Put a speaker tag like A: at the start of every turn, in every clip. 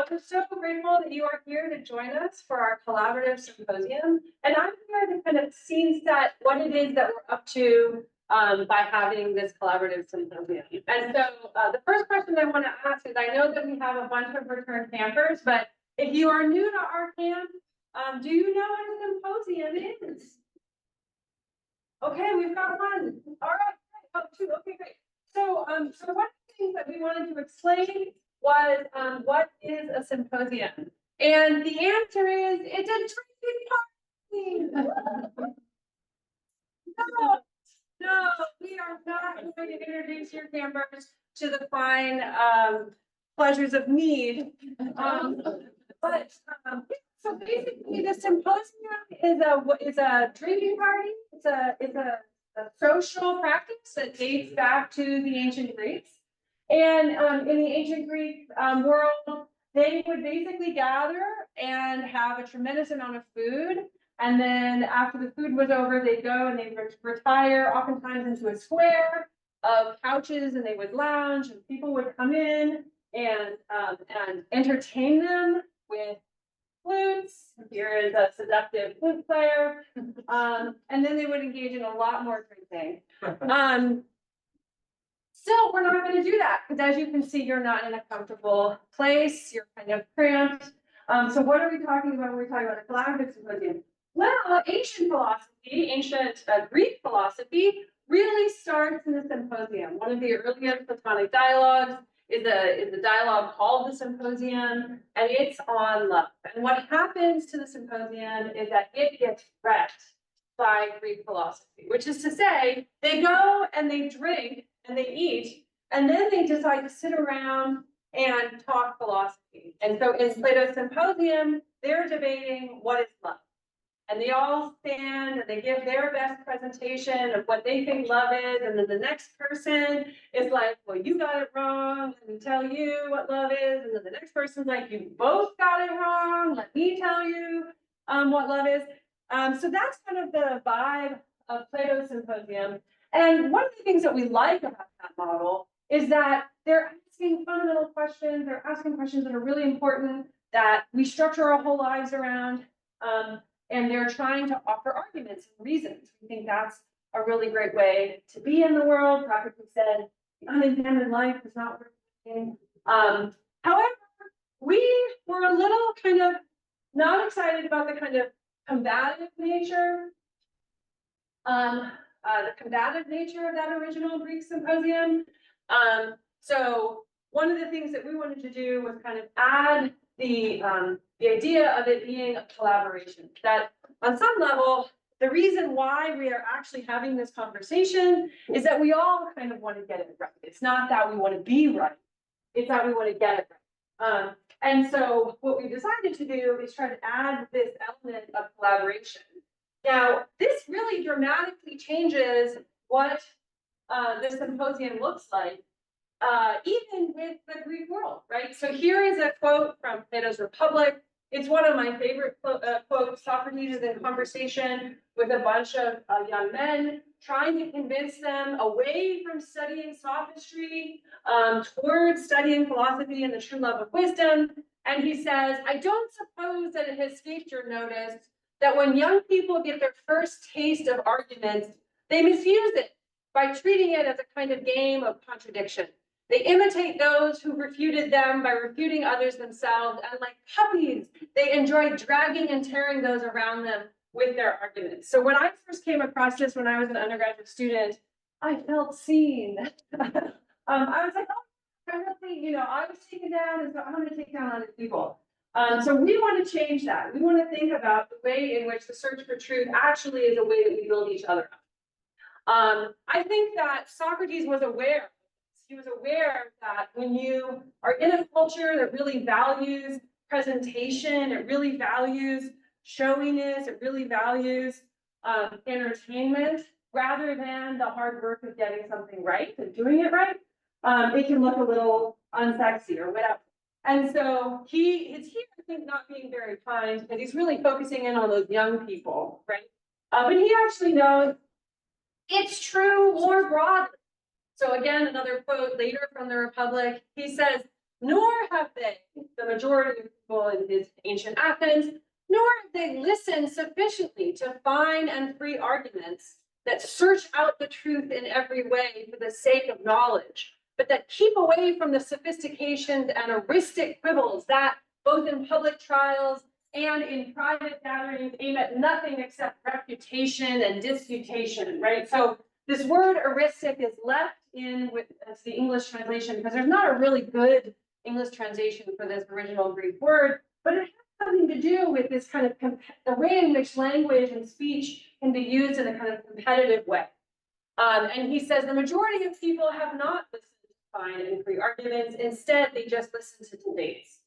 A: we're so grateful that you are here to join us for our Collaborative Symposium. And I'm here to kind of scene set what it is that we're up to by having this Collaborative Symposium. And so the first question I want to ask is, I know that we have a bunch of return campers, but if you are new to our camp, do you know what a symposium is? Okay, we've got one. All right, oh, two. Okay, great. So, so one of the things that we wanted to explain was what is a symposium? And the answer is it's a drinking party. No, we are not going to introduce your campers to the fine pleasures of mead. So basically, the symposium is a drinking party. It's a social practice that dates back to the ancient Greeks. And in the ancient Greek world, they would basically gather and have a tremendous amount of food. And then after the food was over, they'd go and they'd retire oftentimes into a square of couches, and they would lounge, and people would come in and entertain them with flutes. Here is a seductive flute player. And then they would engage in a lot more drinking. Still, we're not going to do that because, as you can see, you're not in a comfortable place. You're kind of cramped. So what are we talking about when we're talking about a collaborative symposium? Well, ancient Greek philosophy really starts in the symposium. One of the earliest Platonic dialogues is a dialogue called the Symposium, and it's on love. And what happens to the symposium is that it gets wrecked by Greek philosophy, which is to say, they go and they drink and they eat, and then they decide to sit around and talk philosophy. And so in Plato's Symposium, they're debating what is love. And they all stand and they give their best presentation of what they think love is. And then the next person is like, well, you got it wrong. Let me tell you what love is. And then the next person's like, you both got it wrong. Let me tell you what love is. So that's kind of the vibe of Plato's Symposium. And one of the things that we like about that model is that they're asking fundamental questions. They're asking questions that are really important, that we structure our whole lives around. And they're trying to offer arguments and reasons. We think that's a really great way to be in the world. Socrates said, the unexamined life is not worth living. However, we were a little kind of not excited about the kind of combative nature, of that original Greek symposium. So one of the things that we wanted to do was kind of add the idea of it being a collaboration, that on some level, the reason why we are actually having this conversation is that we all kind of want to get it right. It's not that we want to be right, it's that we want to get it right. And so what we decided to do is try to add this element of collaboration. Now, this really dramatically changes what the symposium looks like, even with the Greek world, right? So here is a quote from Plato's Republic. It's one of my favorite quotes. Socrates is in conversation with a bunch of young men, trying to convince them away from studying sophistry towards studying philosophy and the true love of wisdom. And he says, I don't suppose that it has escaped your notice that when young people get their first taste of arguments, they misuse it by treating it as a kind of game of contradiction. They imitate those who refuted them by refuting others themselves, and like puppies, they enjoy dragging and tearing those around them with their arguments. So when I first came across this when I was an undergraduate student, I felt seen. I was like, oh, I really, I was taken down, and so I'm going to take down other people. So we want to change that. We want to think about the way in which the search for truth actually is a way that we build each other up. I think that Socrates was aware. He was aware that when you are in a culture that really values presentation, it really values showiness, it really values entertainment, rather than the hard work of getting something right and doing it right, it can look a little unsexy or whatever. And so he is here, I think, not being very kind, because he's really focusing in on those young people, right? But he actually knows it's true more broadly. So again, another quote later from the Republic, he says, nor have they, the majority of people in his ancient Athens, nor have they listened sufficiently to fine and free arguments that search out the truth in every way for the sake of knowledge, but that keep away from the sophistications and heuristic quibbles that, both in public trials and in private gatherings, aim at nothing except refutation and disputation, right? So this word heuristic is left in with as the English translation because there's not a really good English translation for this original Greek word, but it has something to do with this kind of the way in which language and speech can be used in a kind of competitive way. And he says the majority of people have not listened to fine and free arguments. Instead, they just listen to debates.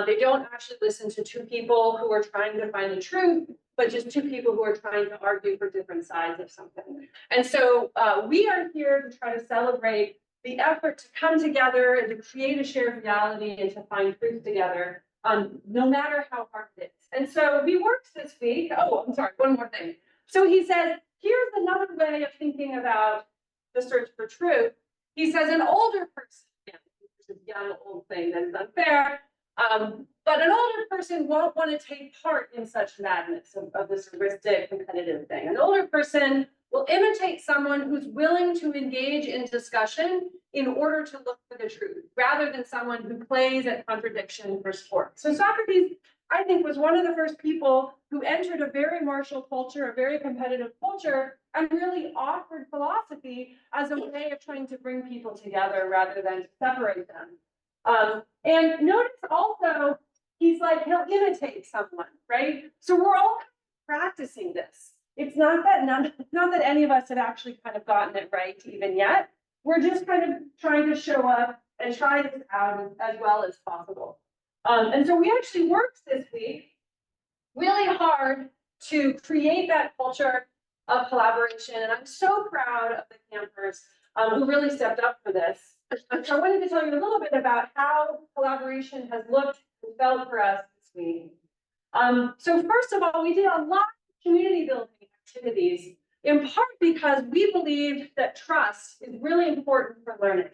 A: They don't actually listen to two people who are trying to find the truth, but just two people who are trying to argue for different sides of something. And so we are here to try to celebrate the effort to come together and to create a shared reality and to find truth together, no matter how hard it is. And so we worked this week. Oh, I'm sorry, one more thing. So he says, here's another way of thinking about the search for truth. He says an older person, this is young old thing that's unfair, but an older person won't want to take part in such madness of this heuristic competitive thing. An older person will imitate someone who's willing to engage in discussion in order to look for the truth, rather than someone who plays at contradiction for sport. So Socrates, I think, was one of the first people who entered a very martial culture, a very competitive culture, and really offered philosophy as a way of trying to bring people together rather than to separate them. And notice also, he's like, he'll imitate someone, right? So we're all practicing this. It's not that any of us have actually kind of gotten it right even yet. We're just kind of trying to show up and try this out as well as possible. And so we actually worked this week really hard to create that culture of collaboration. And I'm so proud of the campers who really stepped up for this. So I wanted to tell you a little bit about how collaboration has looked and felt for us this week. So first of all, we did a lot of community building activities, in part because we believe that trust is really important for learning.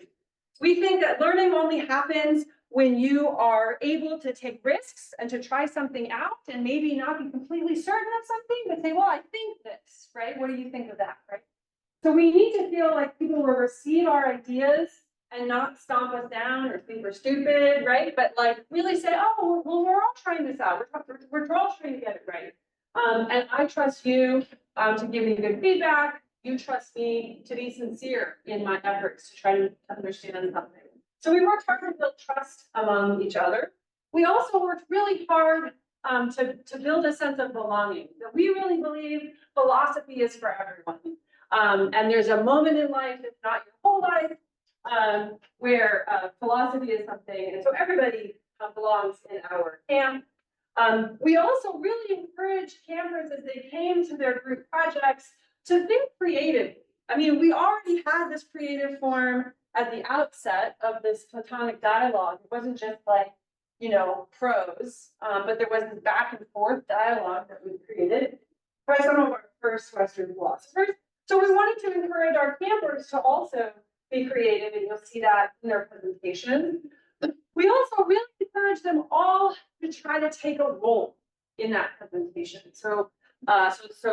A: We think that learning only happens when you are able to take risks and to try something out and maybe not be completely certain of something, but say, well, I think this, right? What do you think of that, right? So we need to feel like people will receive our ideas and not stomp us down or think we're stupid, right? But like really say, oh, well, we're all trying this out. We're all trying to get it right. And I trust you to give me good feedback. You trust me to be sincere in my efforts to try to understand something. So we worked hard to build trust among each other. We also worked really hard to build a sense of belonging. That we really believe philosophy is for everyone. And there's a moment in life, if not your whole life, where philosophy is something, and so everybody belongs in our camp. We also really encouraged campers as they came to their group projects to think creatively. I mean, we already had this creative form at the outset of this Platonic dialogue. It wasn't just like, you know, prose, but there was this back and forth dialogue that we created by some of our first Western philosophers. So we wanted to encourage our campers to also be creative, and you'll see that in their presentation. We also really encourage them all to try to take a role in that presentation. So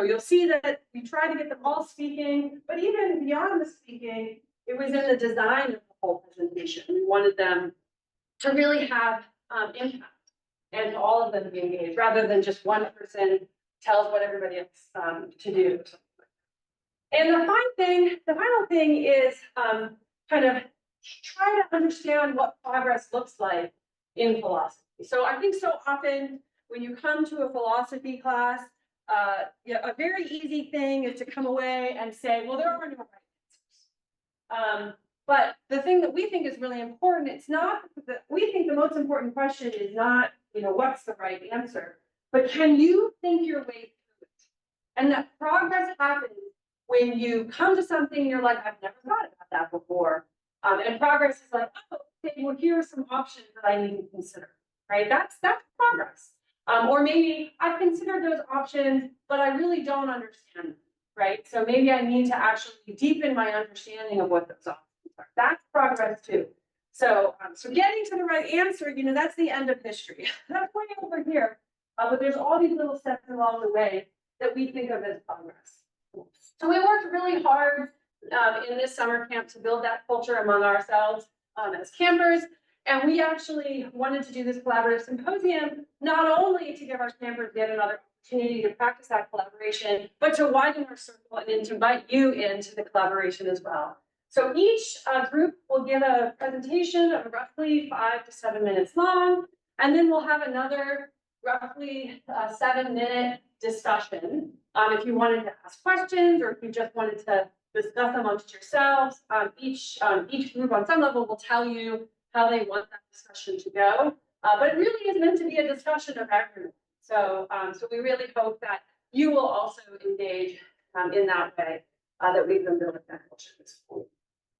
A: you'll see that we try to get them all speaking, but even beyond the speaking, it was in the design of the whole presentation. We wanted them to really have impact and all of them be engaged, rather than just one person tells what everybody else to do. And the final thing is kind of try to understand what progress looks like in philosophy. So I think so often when you come to a philosophy class, a very easy thing is to come away and say, well, there are no right answers. But the thing that we think is really important, it's not that we think the most important question is not, you know, what's the right answer, but can you think your way through it? And that progress happens when you come to something and you're like, I've never thought about that before. And progress is like, oh, okay, well, here are some options that I need to consider, right? That's progress. Or maybe I've considered those options, but I really don't understand them, right? So maybe I need to actually deepen my understanding of what those options are. That's progress too. So getting to the right answer, that's the end of history. That's way over here. But there's all these little steps along the way that we think of as progress. So we worked really hard in this summer camp to build that culture among ourselves as campers. And we actually wanted to do this collaborative symposium, not only to give our campers yet another opportunity to practice that collaboration, but to widen our circle and then to invite you into the collaboration as well. So each group will give a presentation of roughly 5 to 7 minutes long, and then we'll have another roughly 7-minute discussion. If you wanted to ask questions or if you just wanted to discuss amongst yourselves, each group on some level will tell you how they want that discussion to go. But it really is meant to be a discussion of everyone. So we really hope that you will also engage in that way that we've been building that culture in school.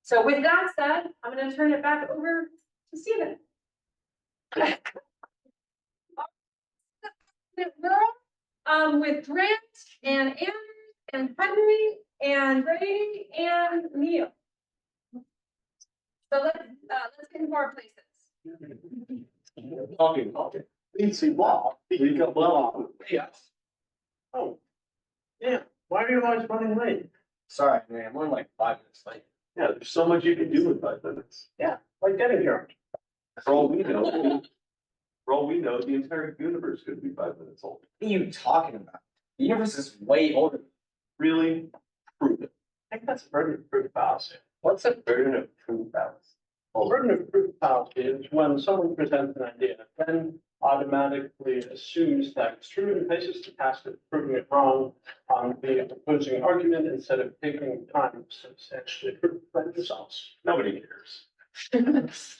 A: So with that said, I'm going to turn it back over to Stephen. With Grant and Anders and Henry and Ray and Neil. So let's get into our places.
B: Talking. Lindsay Law. Yes. Oh. Yeah. Why are you always running late?
C: Sorry, man, I'm only like 5 minutes late.
B: Yeah, there's so much you can do in 5 minutes. Yeah, like getting here. For all we know, the entire universe could be 5 minutes old.
C: What are you talking about? The universe is way older.
B: Really? Prove it. I think that's a burden of proof fallacy.
C: What's a burden of proof fallacy?
B: Well, burden of proof fallacy is when someone presents an idea, then automatically assumes that it's true and places the task of proving it wrong on the opposing argument instead of taking time to actually prove it by themselves. Nobody cares.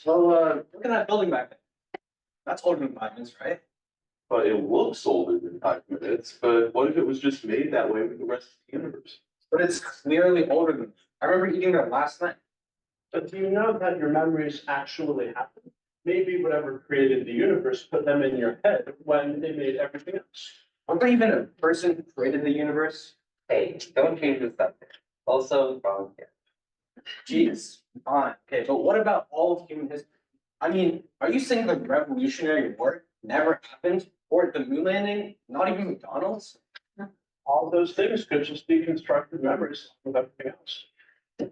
C: Well, look at that building back there. That's older than 5 minutes, right?
B: But it looks older than 5 minutes, but what if it was just made that way with the rest of the universe?
C: But it's clearly older than. I remember eating that last night.
B: But do you know that your memories actually happen? Maybe whatever created the universe put them in your head when they made everything else.
C: Wasn't there even a person who created the universe? Hey, don't change the subject. Also, wrong here. Jeez, fine. Okay, but what about all of human history? I mean, are you saying the Revolutionary War never happened? Or the moon landing? Not even McDonald's?
B: All those things could just be constructed memories with everything else.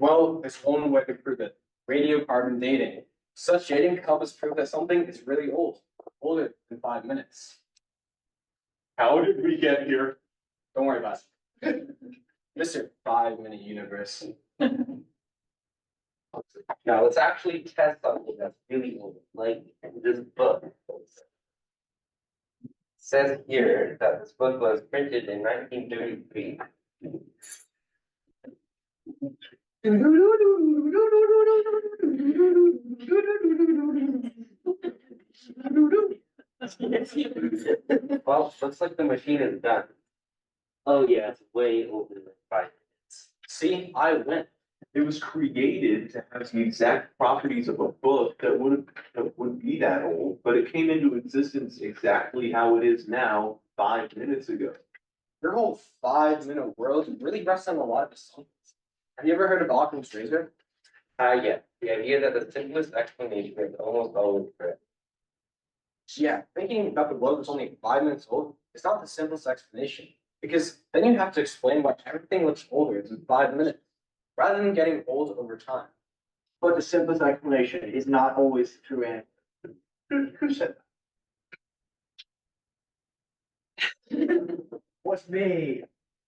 C: Well, there's one way to prove it. Radiocarbon dating. Such dating can help us prove that something is really old. Older than 5 minutes.
B: How did we get here?
C: Don't worry about it. Mr. 5-minute universe. Now let's actually test something that's really old, like this book. It says here that this book was printed in 1933. Well, looks like the machine is done. Oh yeah, it's way older than 5 minutes. See, I win.
B: It was created to have the exact properties of a book that wouldn't be that old, but it came into existence exactly how it is now 5 minutes ago.
C: Your whole 5-minute world really rests on a lot of assumptions. Have you ever heard of Occam's razor? Yeah. The idea that the simplest explanation is almost always correct. Yeah, thinking about the world is only 5 minutes old is not the simplest explanation, because then you have to explain why everything looks older in 5 minutes, rather than getting old over time.
D: But the simplest explanation is not always the true answer.
B: Who said
D: that? What's me?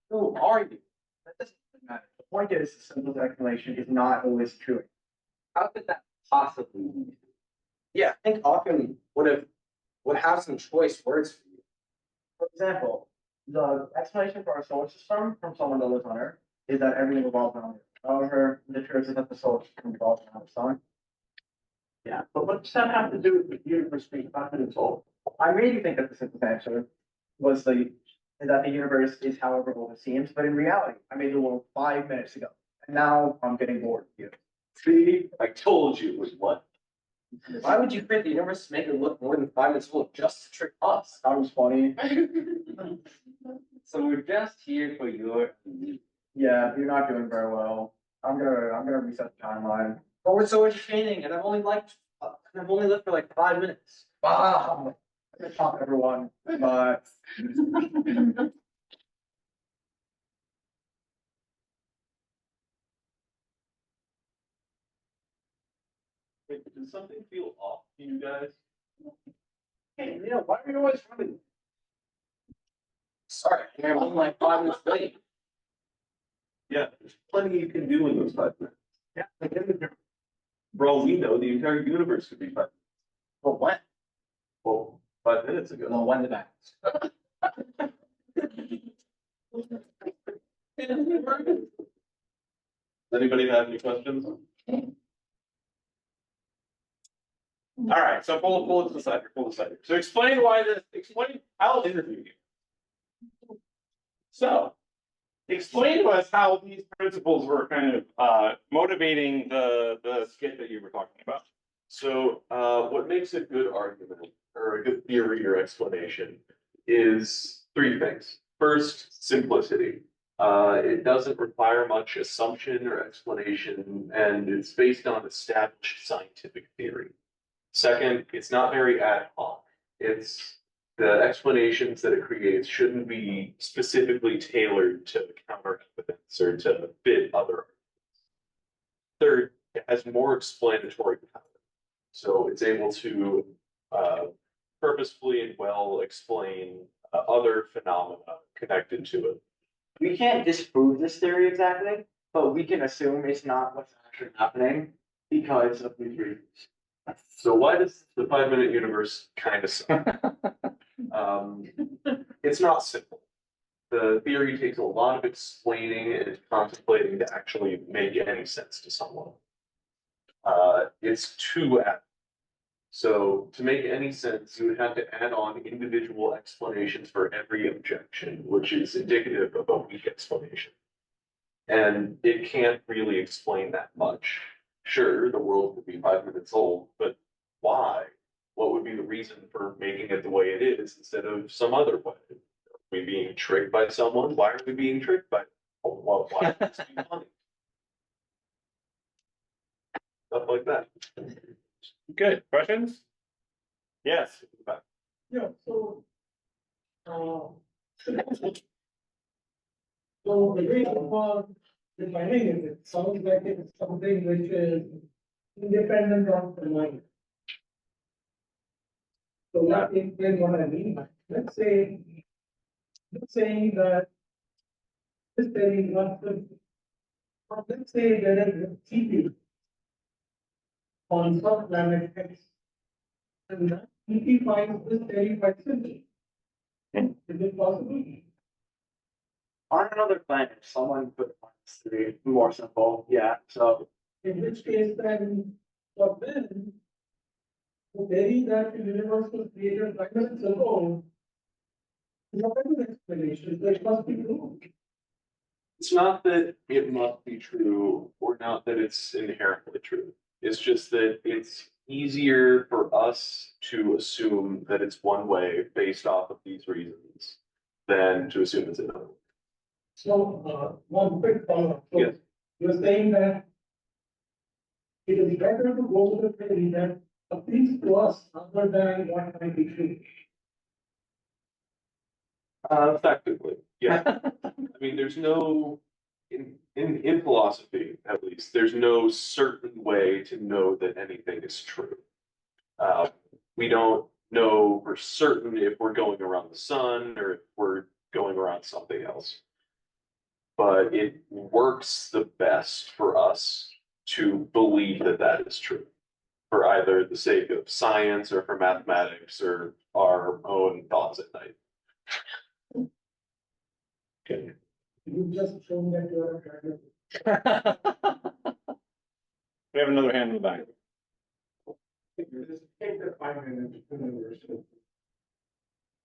C: Who are you?
D: That doesn't matter. The point is, the simplest explanation is not always true.
C: How could that possibly be? Yeah, I think Occam would have some choice words for you.
D: For example, the explanation for our solar system from someone that lives on Earth is that everything revolves around Earth. However, the truth is that the solar system revolves around the sun.
B: Yeah, but what does that have to do with the universe being 5 minutes old?
D: I really think that the simplest answer was that the universe is however old it seems, but in reality, I made the world 5 minutes ago, and now I'm getting bored with you.
B: See, I told you it was what?
C: Why would you create the universe to make it look more than 5 minutes old just to trick us?
D: That was funny.
C: So we're just here for your.
D: Yeah, you're not doing very well. I'm gonna reset the timeline.
C: But we're so entertaining, and I've only liked and I've only lived for like 5 minutes.
D: Wow. Good talk, everyone, but.
E: Wait, does something feel off to you guys?
B: Hey, yeah, why are you always running?
C: Sorry, I'm only like 5 minutes late.
E: Yeah, there's plenty you can do in those 5 minutes.
B: Yeah, I get it.
E: For all we know, the entire universe could be 5 minutes.
C: But what?
E: Well, 5 minutes ago.
C: No, when did I?
E: Does anybody have any questions? All right, so pull it to the side here, pull it to the side here. So explain I'll interview you. So, explain to us how these principles were kind of motivating the skit that you were talking about.
F: So, what makes a good argument or a good theory or explanation is three things. First, simplicity. It doesn't require much assumption or explanation, and it's based on established scientific theory. Second, it's not very ad hoc. It's the explanations that it creates shouldn't be specifically tailored to counter evidence or to fit other arguments. Third, it has more explanatory power. So it's able to purposefully and well explain other phenomena connected to it.
D: We can't disprove this theory exactly, but we can assume it's not what's actually happening because of these reasons.
F: So why does the 5 minute universe kind of suck? It's not simple. The theory takes a lot of explaining and contemplating to actually make any sense to someone. It's too abstract. So to make any sense, you would have to add on individual explanations for every objection, which is indicative of a weak explanation. And it can't really explain that much. Sure, the world could be 5 minutes old, but why? What would be the reason for making it the way it is instead of some other way? Are we being tricked by someone? Why are we being tricked by? Well, why would this be funny? Stuff like that.
E: Good, questions? Yes.
G: Yeah, so, so the reason for defining it, it sounds like it's something which is independent of the mind. So let me explain what I mean by, let's say, saying that this theory is not good. But let's say there is a CPU on some planet X. And that EP finds this theory quite simple. Is it possible?
D: On another planet, someone could find this to be more simple, yeah, so.
G: In which case then, for them, the theory that the universe was created by minutes ago is a better explanation, that must be true.
F: It's not that it must be true or not that it's inherently true. It's just that it's easier for us to assume that it's one way based off of these reasons than to assume it's another.
G: So, one quick follow-up. So
F: Yes.
G: you're saying that it is better to go with a theory that appeals to us other than what might be true.
F: Effectively, yeah. I mean, there's no, in philosophy, at least, there's no certain way to know that anything is true. We don't know for certain if we're going around the sun or if we're going around something else. But it works the best for us to believe that that is true, for either the sake of science or for mathematics or our own thoughts at night. Okay.
G: You just shown that you are a driver.
E: We have another hand in the back.
G: Take the 5 minutes universe.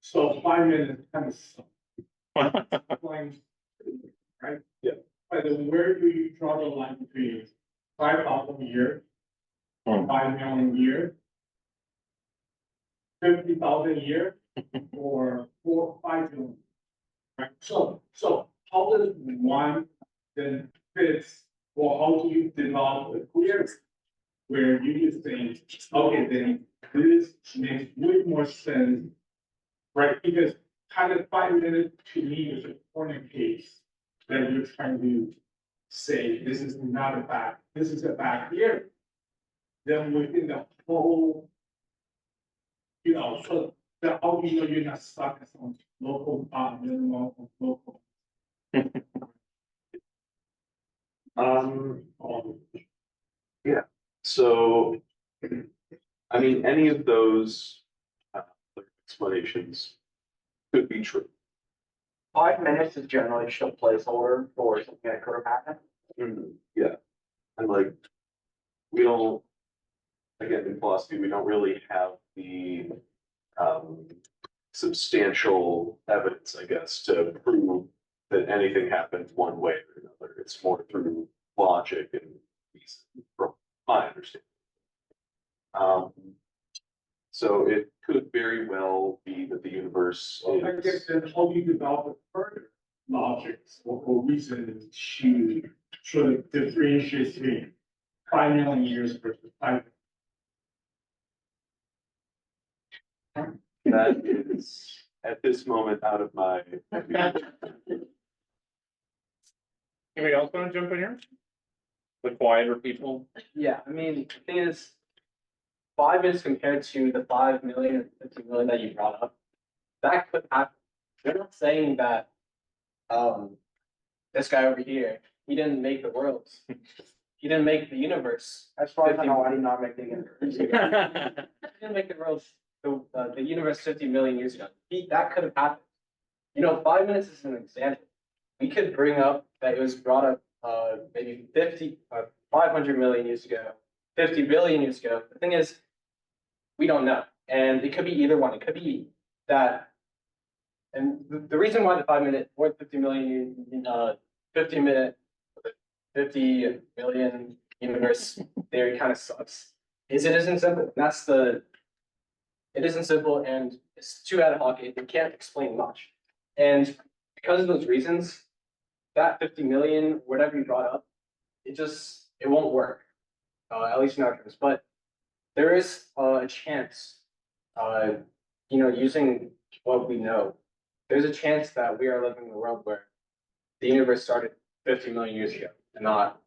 G: So 5 minutes kind of flying, right?
F: Yeah.
G: But then where do you draw the line between 5,000 years, 5 million years, 50,000 years, or 5 million? Right, so how does one then fits, or how do you develop a clear where you just think, okay, then this makes way more sense, right? Because kind of 5 minutes to me is a corner case that you're trying to say, this is not a bad, this is a bad year. Then within the whole, so that how do you know you're not stuck at some local, local.
F: Yeah, so, I mean, any of those explanations could be true.
D: 5 minutes is generally just a placeholder for something that could have happened.
F: Yeah, and like, we don't, again, in philosophy, we don't really have the substantial evidence, I guess, to prove that anything happens one way or another. It's more through logic and reason, from my understanding. So it could very well be that the universe
G: Well, I guess
F: is.
G: then how do you develop further logics or reason to sort of differentiate between 5 million years versus 5.
F: That is, at this moment, out of my.
E: Anybody else want to jump in here? The quieter people?
C: Yeah, I mean, the thing is, 5 minutes compared to the 5 million or 50 million that you brought up, that could happen. They're not saying that, this guy over here, he didn't make the world. He didn't make the universe.
D: As far as I know, I did not make the universe.
C: He didn't make the world, the universe 50 million years ago. That could have happened. 5 minutes is an example. We could bring up that it was brought up, maybe 500 million years ago, 50 billion years ago. The thing is, we don't know. And it could be either one. It could be that, and the reason why the 5 minute or 50 million, 50 billion universe theory kind of sucks is it isn't simple. It isn't simple and it's too ad hoc. It can't explain much. And because of those reasons, that 50 million, whatever you brought up, it won't work. At least in our terms. But there is a chance, using what we know, there's a chance that we are living in a world where the universe started 50 million years ago and not,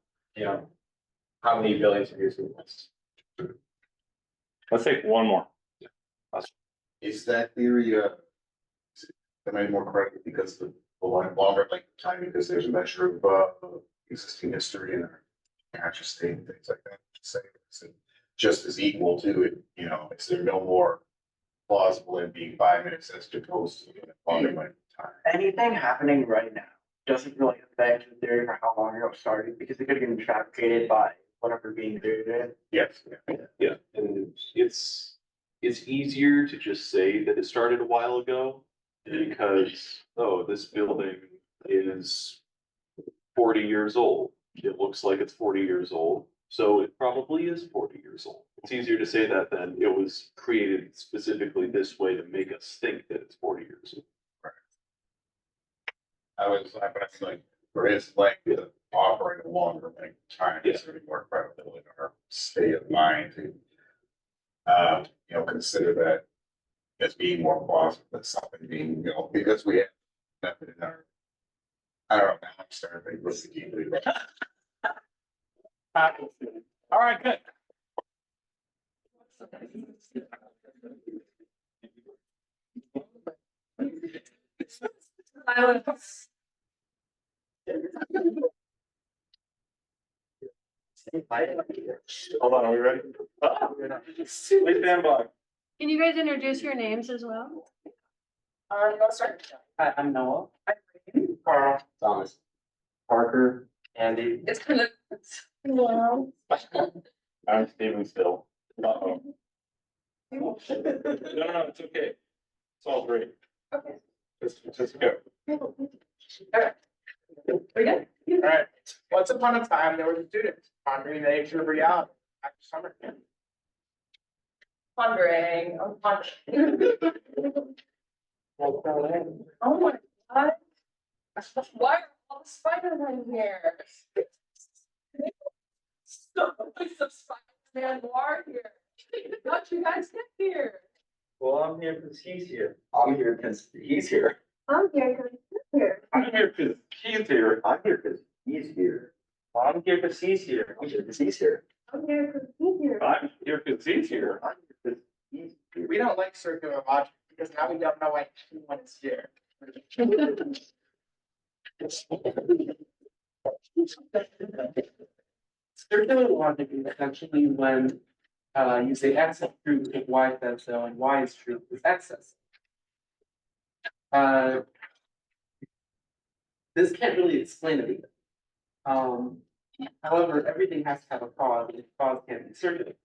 C: how many billions of years it was.
E: Let's take one more.
H: Is that theory, am I more correct because the longer length of time, because there's a measure of existing history in our conscious state and things like that? Say it's just as equal to it, is there no more plausible in being 5 minutes as opposed to a longer length of time?
D: Anything happening right now doesn't really affect the theory for how long ago it started because it could have been fabricated by whatever being created.
H: Yes.
F: Yeah, and it's easier to just say that it started a while ago because, this building is 40 years old. It looks like it's 40 years old, so it probably is 40 years old. It's easier to say that than it was created specifically this way to make us think that it's 40 years old.
H: I feel like there is likely to offering a longer length of time, is there any more credibility in our state of mind to, consider that as being more plausible than something being, because we have method in our, I don't know, now I'm starting to think really deeply about it.
E: All right, good. Hold on, are we ready? Please stand by.
A: Can you guys introduce your names as well?
C: Hi, I'm Noah. Carl. Thomas. Parker. Andy.
A: It's kind of.
E: I'm Steven Still. Uh-oh. No, it's okay. It's all great.
A: Okay.
E: Just go.
A: We good?
D: All right. Once upon a time, there was a student pondering the nature of reality after summer camp.
A: Pondering. I'm pondering. Oh my God. Why are all the spiders in here? So much of spiders man more here. How'd you guys get here?
C: Well, I'm here because he's here. I'm here because he's here.
A: I'm here because you're here.
E: I'm here because he's here.
C: I'm here because he's here. I'm here because he's here. I'm here because he's here.
A: I'm here because he's here.
E: I'm here because he's here.
C: I'm here because he's here.
D: We don't like circular logic because now we don't know why anyone is here.
I: Circular logic is essentially when you say X is true if Y says so, and Y is true if X says so. This can't really explain anything. However, everything has to have a cause, and the cause can't be circular.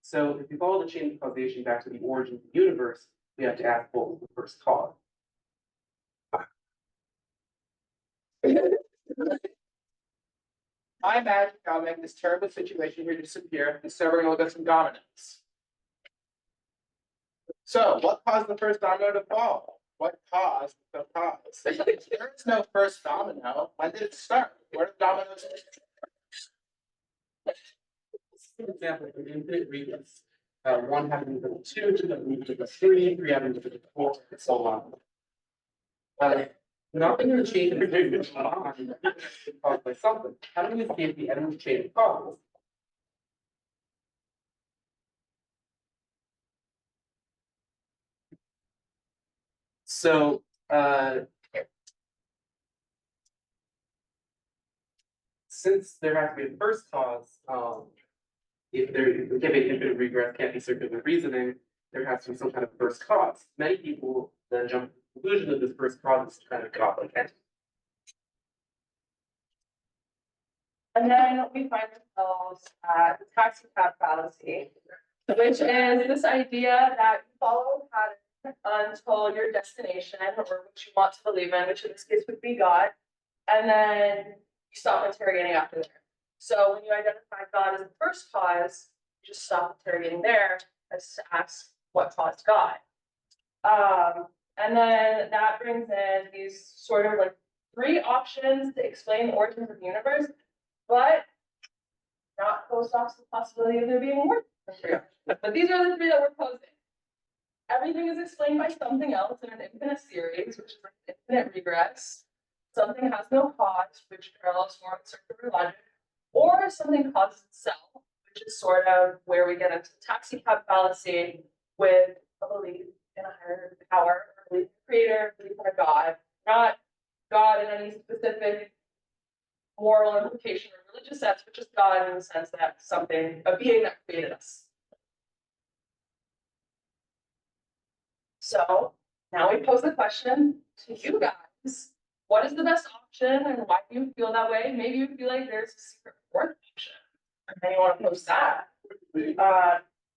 I: So if you follow the chain of causation back to the origin of the universe, we have to ask what was the first cause.
D: I imagine I'll make this terrible situation here disappear, and so we're gonna look at some dominoes. So, what caused the first domino to fall? What caused the cause? There is no first domino. When did it start? Where did dominoes?
I: For example, in infinite regress, one having to equal two, two having to equal three, three having to equal four, and so on. Nothing in the chain of caused by something. How do we escape the endless chain of causes? So, since there has to be a first cause, if the infinite regress can't be circular reasoning, there has to be some kind of first cause. Many people then jump to the conclusion that this first cause is kind of godlike entity.
A: And then we find ourselves at the taxi cab fallacy, which is this idea that you follow a pattern until your destination or what you want to believe in, which in this case would be God, and then you stop interrogating after there. So when you identify God as the first cause, you just stop interrogating there as to ask what caused God. And then that brings in these sort of like three options to explain the origins of the universe, but not closed off to the possibility of there being more than three options. But these are the three that we're posing. Everything is explained by something else in an infinite series, which is like infinite regress. Something has no cause, which parallels more with circular logic, or something causes itself, which is sort of where we get into the taxi cab fallacy with a belief in a higher power, a belief in a creator, a belief in a God, not God in any specific moral implication or religious sense, but just God in the sense that something, a being that created us. So now we pose the question to you guys. What is the best option and why do you feel that way? Maybe you feel like there's a secret fourth option. And then you want to post that.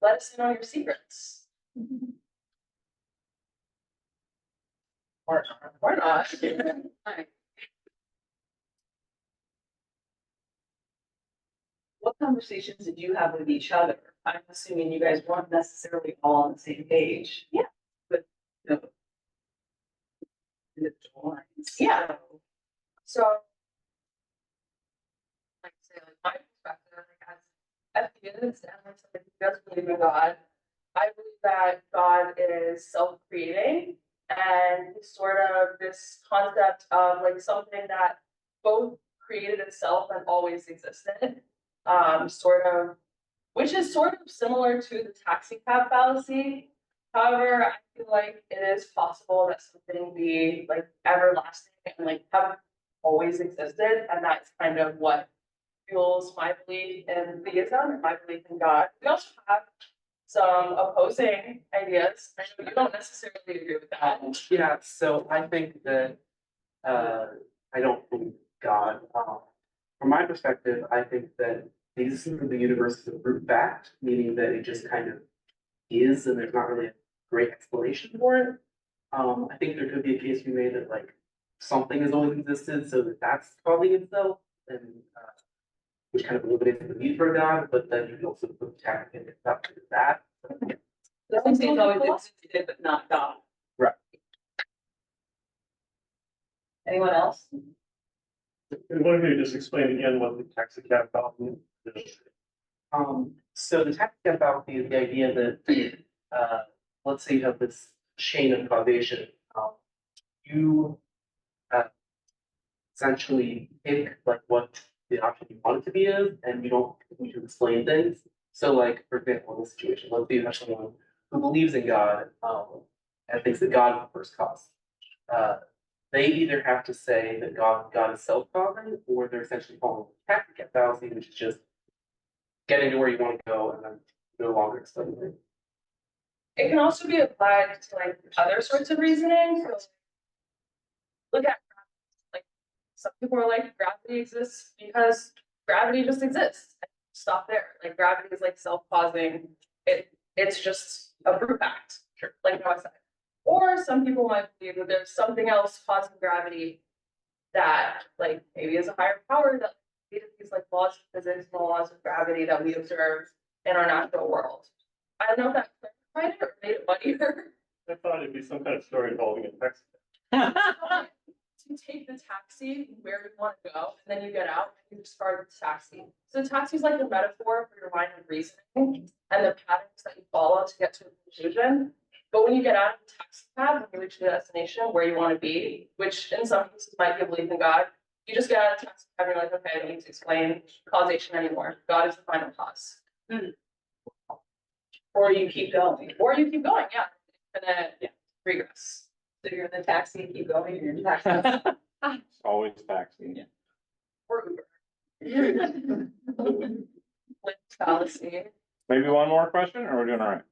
A: Let us know your secrets. Or not.
J: What conversations did you have with each other? I'm assuming you guys weren't necessarily all on the same page.
A: Yeah.
J: But, you know, individual lines.
A: Yeah. So, like I say, like my perspective, like as atheists and like somebody who does believe in God, I believe that God is self-creating and sort of this concept of like something that both created itself and always existed. Sort of, which is sort of similar to the taxi cab fallacy. However, I feel like it is possible that something be like everlasting and like have always existed, and that's kind of what fuels my belief in theism and my belief in God. We also have some opposing ideas. I know you don't necessarily agree with that.
I: Yeah, so I think that I don't believe God. From my perspective, I think that the existence of the universe is a brute fact, meaning that it just kind of is, and there's not really a great explanation for it. I think there could be a case to be made that like something has always existed, so that's causing itself, and which kind of eliminates the need for God. But then you can also put tech in up to that.
J: Something's always existed, but not God.
I: Right.
J: Anyone else?
B: What if you just explain again what the taxi cab fallacy is?
I: So the tactic about the idea that, let's say you have this chain of causation, you, essentially pick like what the option you want it to be is, and you don't need to explain things. So like, for example, in this situation, let's say you have someone who believes in God, and thinks that God is the first cause. Uh, they either have to say that God is self-causing, or they're essentially following the tactic fallacy, which is just getting to where you want to go and then no longer explaining it.
A: It can also be applied to like other sorts of reasoning. So look at like some people are like gravity exists because gravity just exists. Stop there. Like gravity is like self-causing. It's just a brute fact. Sure. Like no I said. Or some people might believe that there's something else causing gravity that like maybe is a higher power that these like laws of physics and laws of gravity that we observe in our natural world. I don't know if that clarified it or made it muddier.
B: I thought it'd be some kind of story involving a text.
A: You take the taxi where you want to go, and then you get out and you discard the taxi. So the taxi is like a metaphor for your line of reasoning and the patterns that you follow to get to a conclusion. But when you get out of the taxi cab and you reach the destination where you want to be, which in some cases might be a belief in God, you just get out of the taxi cab and you're like, okay, I don't need to explain causation anymore. God is the final cause.
J: Or you keep going.
A: Or you keep going, yeah. Infinite regress.
J: So you're in the taxi and keep going, you're in the taxi.
E: It's always taxi.
A: Or Uber. With fallacy.
E: Maybe one more question, or we're doing all right?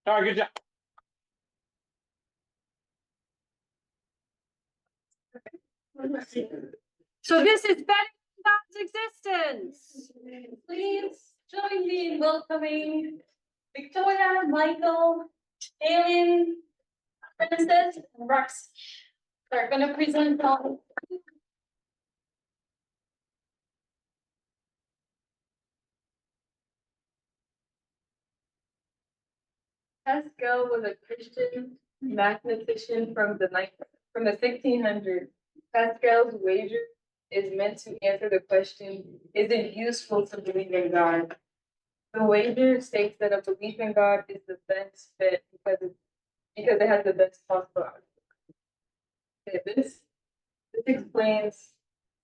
E: Oh, good job.
A: So this is betting on God's existence. Please join me in welcoming Victoria, Michael, Alan, Princess, and Rex. They're gonna present on. Pascal was a Christian mathematician from the 1600s. Pascal's wager is meant to answer the question, is it useful to believe in God? The wager states that a belief in God is the best fit because it has the best possible outcome. Okay, this explains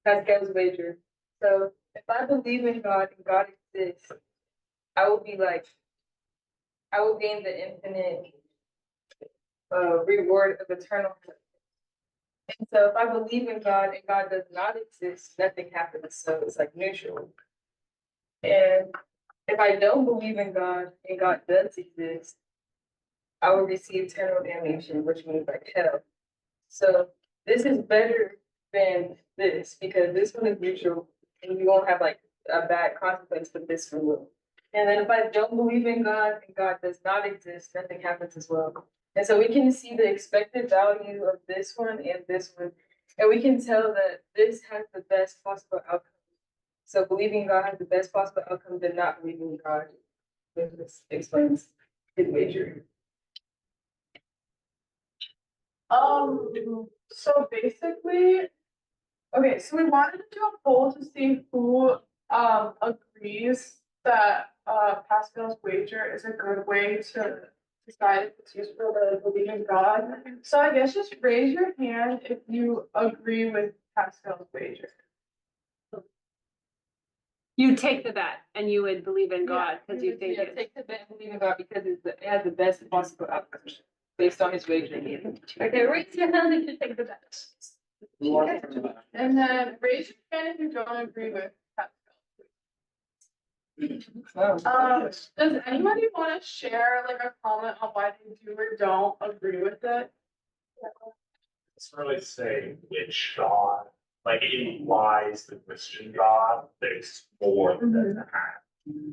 A: Pascal's wager. So if I believe in God and God exists, I will gain the infinite reward of eternal life. And so if I believe in God and God does not exist, nothing happens. So it's like neutral. And if I don't believe in God and God does exist, I will receive eternal damnation, which means like hell. So this is better than this because this one is neutral and you won't have like a bad consequence, but this one will. And then if I don't believe in God and God does not exist, nothing happens as well. And so we can see the expected value of this one and this one. And we can tell that this has the best possible outcome. So believing God has the best possible outcome than not believing God. This explains his wager.
K: So basically, okay, so we wanted to do a poll to see who agrees that Pascal's wager is a good way to decide if it's useful to believe in God. So I guess just raise your hand if you agree with Pascal's wager.
L: You take the bet and you would believe in God because you think
A: Yeah, take the bet and believe in God because it has the best possible outcome based on his wager. Okay, raise your hand if you take the bet.
K: And then raise your hand if you don't agree with Pascal. Does anybody want to share like a comment on why they do or don't agree with it?
G: It's really saying which God, like it implies the Christian God, there's more than that.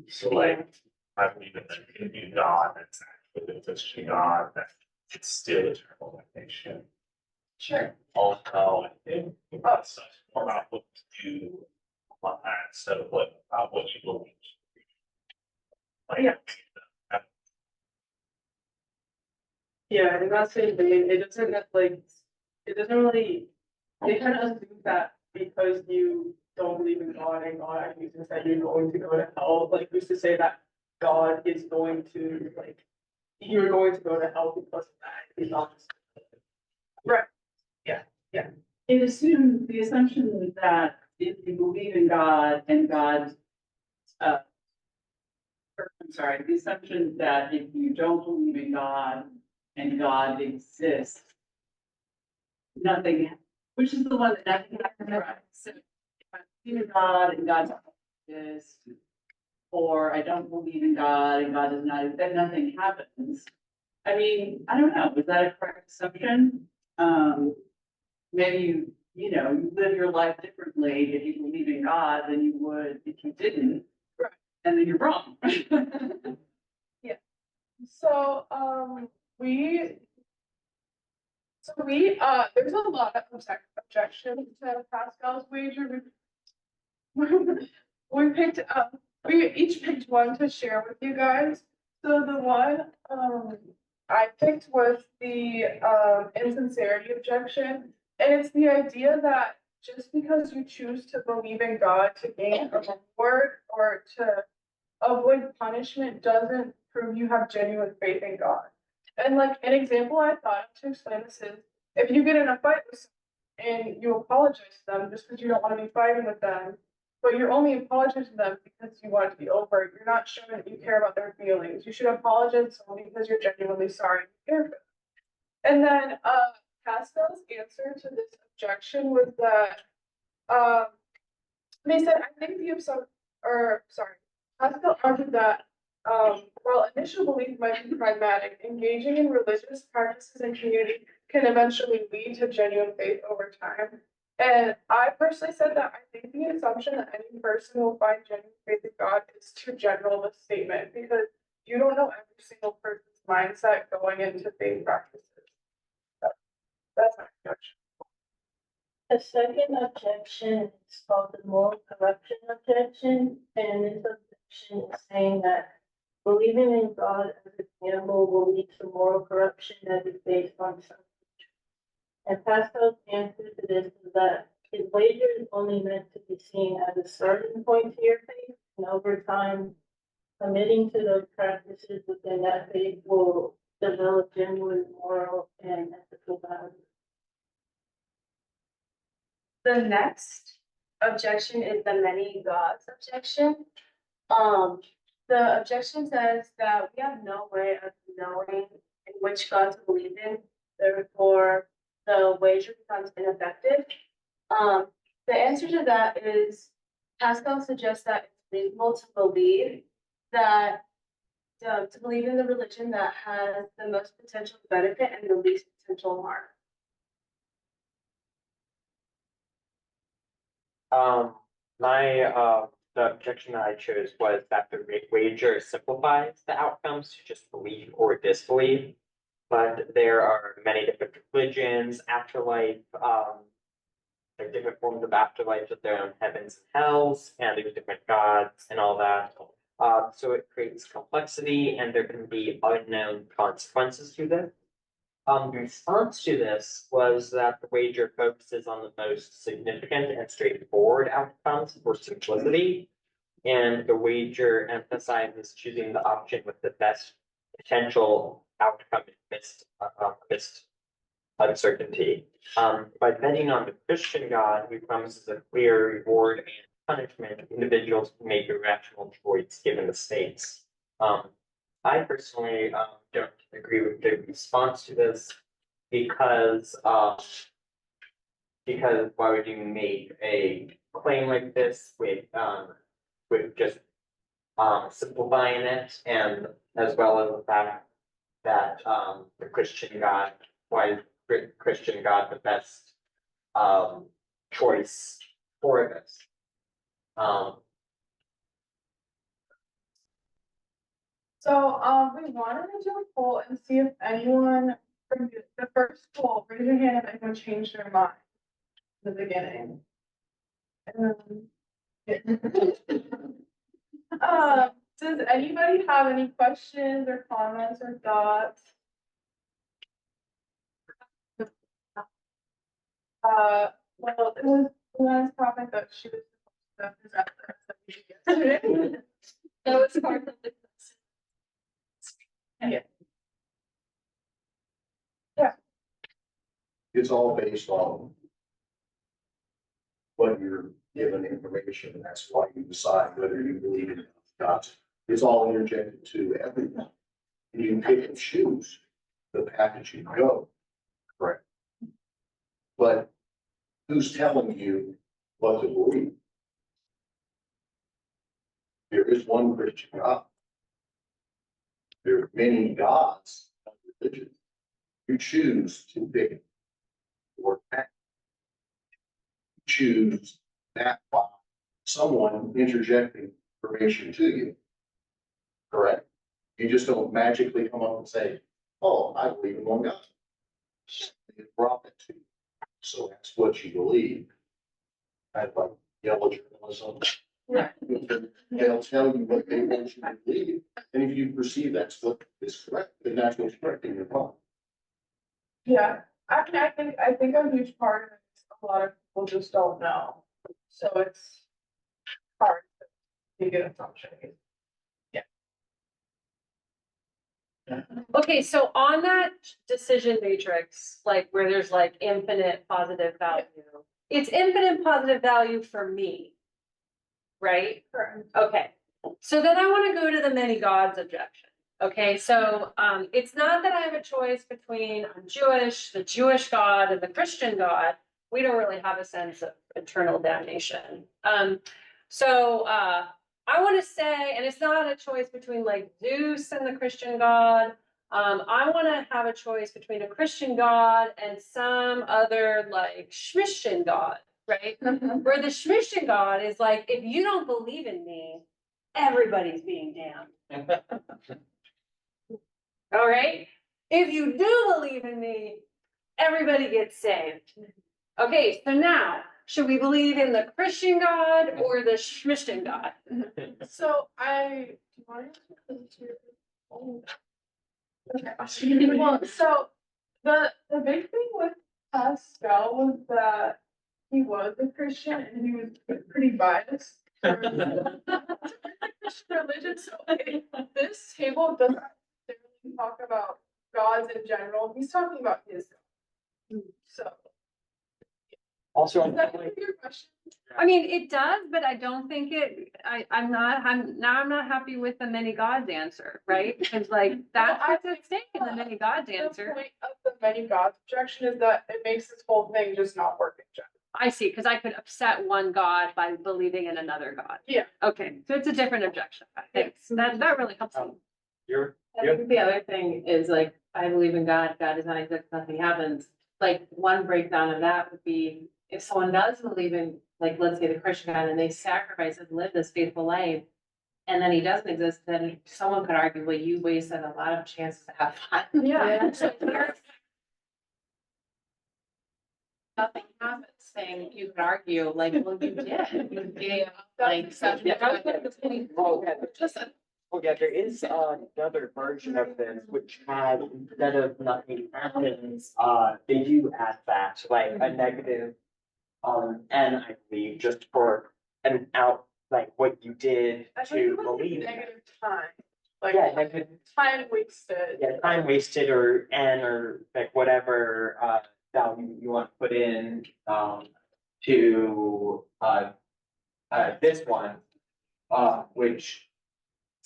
G: So like, I believe that there can be God that's actually the Christian God, that it's still eternal damnation.
A: Sure.
G: Although I think it's more about what you do instead of about what you believe. Like,
K: Yeah, in that same vein, it doesn't really, they kind of assume that because you don't believe in God and God actually thinks that you're going to go to hell, like who's to say that God is going to like, you're going to go to hell because of that, he's not just. Right, yeah.
J: It assumes, the assumption that if you believe in God and God, uh. I'm sorry, the assumption that if you don't believe in God and God exists, nothing, which is the one that nothing happens, right? So if I believe in God and God doesn't exist, or I don't believe in God and God does not, then nothing happens. I mean, I don't know, is that a correct assumption? Maybe you know, you live your life differently if you believe in God than you would if you didn't.
K: Right.
J: And then you're wrong.
K: So, there's a lot of objections to Pascal's wager. We picked, we each picked one to share with you guys. So the one, I picked was the, insincerity objection. And it's the idea that just because you choose to believe in God to gain a reward or to avoid punishment doesn't prove you have genuine faith in God. And like an example I thought of to explain this is if you get in a fight with someone and you apologize to them just because you don't want to be fighting with them, but you're only apologizing to them because you want it to be over, you're not showing that you care about their feelings. You should apologize only because you're genuinely sorry and care for them. And then Pascal's answer to this objection was that they said, I think Pascal argued that while initial belief might be pragmatic, engaging in religious practices and community can eventually lead to genuine faith over time. And I personally said that I think the assumption that any person will find genuine faith in God is too general of a statement because you don't know every single person's mindset going into faith practices. That's my objection.
M: The second objection is called the moral corruption objection, and this objection is saying that believing in God as a gamble will lead to moral corruption that is based on some. And Pascal's answer to this is that his wager is only meant to be seen as a starting point to your faith, and over time, committing to those practices within that faith will develop genuine moral and ethical values.
N: The next objection is the many gods objection. The objection says that we have no way of knowing in which God to believe in, therefore the wager becomes ineffective. The answer to that is Pascal suggests that it's reasonable to believe that to believe in the religion that has the most potential benefit and the least potential harm.
C: The objection that I chose was that the wager simplifies the outcomes to just believe or disbelieve. But there are many different religions, afterlife, there are different forms of afterlife with their own heavens and hells, and there's different gods and all that. So it creates complexity and there can be unknown consequences to this. The response to this was that the wager focuses on the most significant and straightforward outcomes for simplicity, and the wager emphasizes choosing the option with the best potential outcome amidst uncertainty. By betting on the Christian God, who promises a clear reward and punishment, individuals can make a rational choice given the stakes. I personally don't agree with the response to this because why would you make a claim like this with just simplifying it, and as well as the fact that the Christian God, why is Christian God the best choice for this?
K: So, we wanted to do a poll and see if anyone, from the first poll, raise your hand if anyone changed their mind in the beginning. Does anybody have any questions or comments or thoughts? Well, it was Luann's comment that she was the presenters that we did yesterday.
A: That was part of the.
H: It's all based on what you're given information, that's why you decide whether you believe it or not. It's all interjected to everything. And you can pick and choose the package you go. Correct. But who's telling you what to believe? There is one Christian God. There are many gods of religion. You choose to pick or pack. Choose that by someone interjecting information to you. Correct? You just don't magically come up and say, oh, I believe in one God. They brought it to you. So that's what you believe. Kind of like yellow journalism.
K: Right.
H: They'll tell you what they want you to believe. And if you perceive that's what is correct, then that's what's correct in your thought.
K: Yeah, I mean, I think a huge part of it is a lot of people just don't know. So it's hard to make an assumption.
A: Okay, so on that decision matrix, like where there's like infinite positive value, it's infinite positive value for me. Right?
K: Correct.
A: Okay, so then I want to go to the many gods objection. Okay, so it's not that I have a choice between I'm Jewish, the Jewish God, and the Christian God. We don't really have a sense of eternal damnation. I want to say, and it's not a choice between like Zeus and the Christian God. I want to have a choice between a Christian God and some other like Christian God, right? Where the Christian God is like, if you don't believe in me, everybody's being damned. All right. If you do believe in me, everybody gets saved. Okay, so now, should we believe in the Christian God or the Christian God?
K: So do you want to? Well, so the big thing with Pascal was that he was a Christian and he was pretty biased towards the Christian religion. So this table doesn't necessarily talk about gods in general. He's talking about his God. So.
C: Also,
K: Does that answer your question?
A: I mean, it does, but I don't think I'm not happy with the many gods answer, right? Because like that's what's at stake in the many gods
K: The
A: answer.
K: point of the many gods objection is that it makes this whole thing just not work in general.
A: I see, because I could upset one god by believing in another god.
K: Yeah.
A: Okay, so it's a different objection. Thanks. That really helps me.
J: I think the other thing is like, I believe in God, God does not exist, nothing happens. Like, one breakdown of that would be, if someone does believe in, like, let's say the Christian God, and they sacrifice and live this faithful life, and then he doesn't exist, then someone could argue, well, you wasted a lot of chances to have fun.
K: Yeah.
J: Nothing happens, saying, you could argue, like, well, you did, you gave, like, such.
C: Oh, yeah, there is another version of this which had, instead of nothing happens, they do add that, like a negative, N, I believe, just for an out, like what you did
K: I think it
C: to
K: was
C: believe.
K: negative time. Like,
C: Yeah, negative,
K: time wasted.
C: yeah, time wasted or N or like whatever, value you want to put in, to, this one, which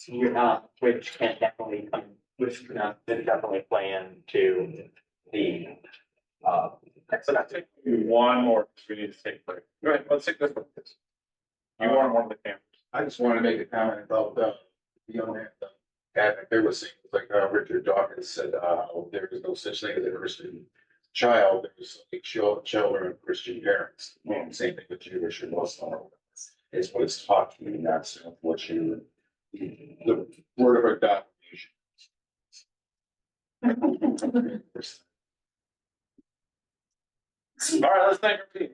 C: can definitely come, which can definitely play into the,
E: So that's it. One more, because we need to take a break. Go ahead, let's take this one. You are one of the cameras.
H: I just want to make a comment about the young man. There was things like Richard Dawkins said, there is no such thing as a Christian child. There's like children of Christian parents. Same thing with Jewish and Muslim. It's what it's taught to you, not what you, the word of adoption.
E: All right, let's thank our team.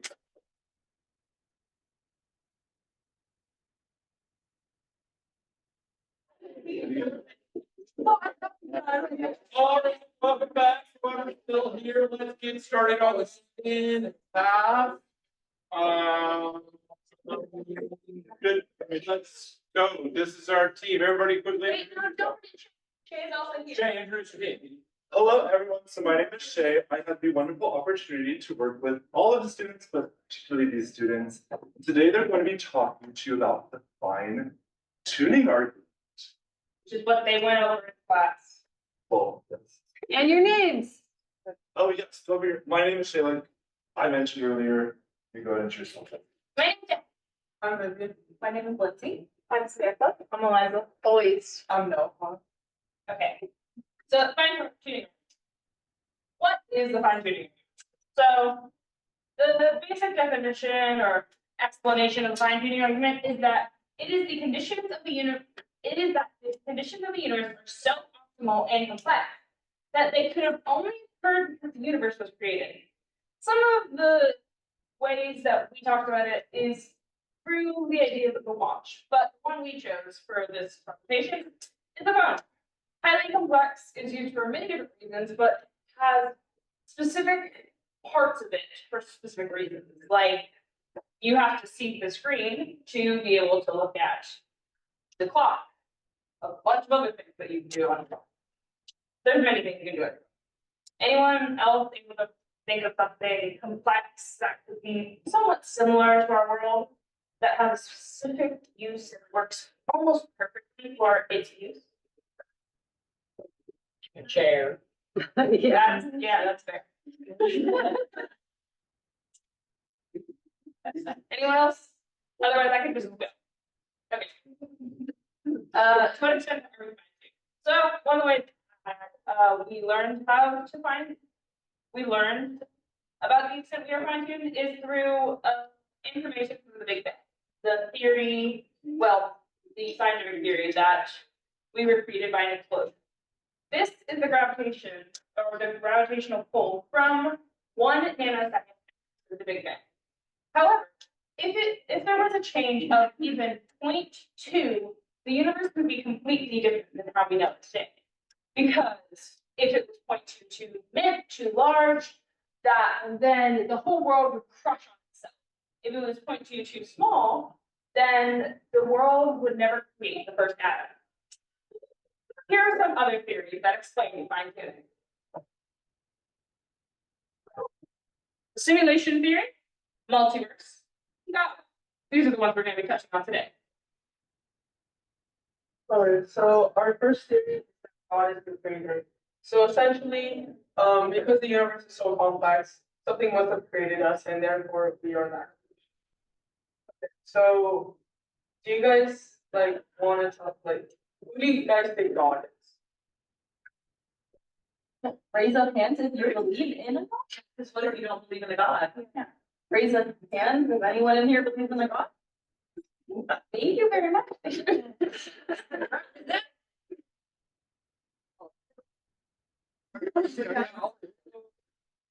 E: All right, welcome back. We're still here. Let's get started on the spin half. Good, let's go. This is our team. Everybody quickly.
A: Wait, no, don't. Shay's also here.
E: Jay Andrews.
G: Hello, everyone. So my name is Shay. I had the wonderful opportunity to work with all of the students, but particularly these students. Today, they're going to be talking to you about the fine tuning argument.
A: Which is what they went over in class.
G: Well, yes.
L: And your names.
G: Oh, yes, over here. My name is Shay. Like I mentioned earlier, you go ahead and introduce yourself.
A: My name is Jen.
K: I'm Vivian.
A: My name is Lindsay.
N: I'm Samantha. I'm Eliza.
K: Always. I'm no.
A: Okay. So fine tuning. What is the fine tuning? So the basic definition or explanation of the fine tuning argument is that it is the conditions of the universe. It is that the conditions of the universe are so optimal and complex that they could have only occurred because the universe was created. Some of the ways that we talked about it is through the idea of the watch, but the one we chose for this presentation is the phone. Highly complex, is used for many different reasons, but has specific parts of it for specific reasons. Like you have to see the screen to be able to look at the clock. A bunch of other things that you can do on a phone. There's many things you can do it. Anyone else able to think of something complex that could be somewhat similar to our world that has specific use and works almost perfectly for its use? A chair. Yeah, that's fair. Anyone else? Otherwise, I can just go. Okay. To what extent are we finding? So one of the ways we learned how to find, we learned about the extent we are fine tuned is through information from the Big Bang. The theory, well, the scientific theory that we were created by an explosion. This is the gravitation or the gravitational pull from 1 nanosecond to the Big Bang. However, if there was a change of even 0.2, the universe would be completely different than how we know it today. Because if it was 0.22 too large, then the whole world would crush on itself. If it was 0.2 too small, then the world would never create the first atom. Here are some other theories that explain fine tuning. The simulation theory, multiverse, God. These are the ones we're going to be touching on today.
K: Alright, so our first theory is that God is the creator. So essentially, because the universe is so complex, something must have created us, and therefore we are not. Okay, so, do you guys want to talk who do you guys think God is?
J: Raise up hands if you believe in a God. Because what if you don't believe in a God? Yeah. Raise up hands if anyone in here believes in a God. Thank you very much.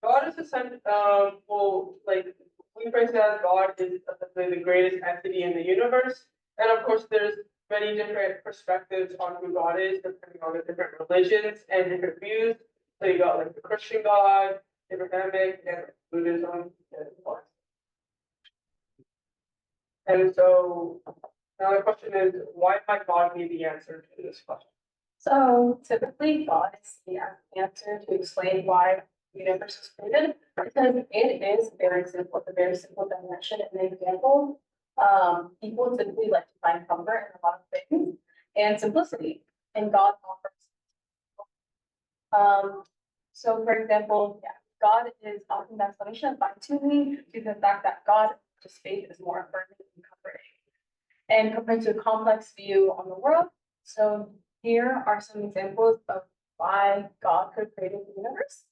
K: God is essentially, we phrase it as God is essentially the greatest entity in the universe. And of course, there's many different perspectives on who God is, depending on the different religions and different views. So you got the Christian God, Abrahamic, and Buddhism, and more. And so now the question is, why might God be the answer to this question?
N: So typically, God is the answer to explain why the universe is created, because it is very simple. It's a very simple definition and example. People typically like to find comfort in a lot of things and simplicity, and God offers. So for example, yeah, God is often the explanation of fine-tuning to the fact that God, just faith, is more affirming and comforting. And compared to a complex view on the world, so here are some examples of why God could have created the universe.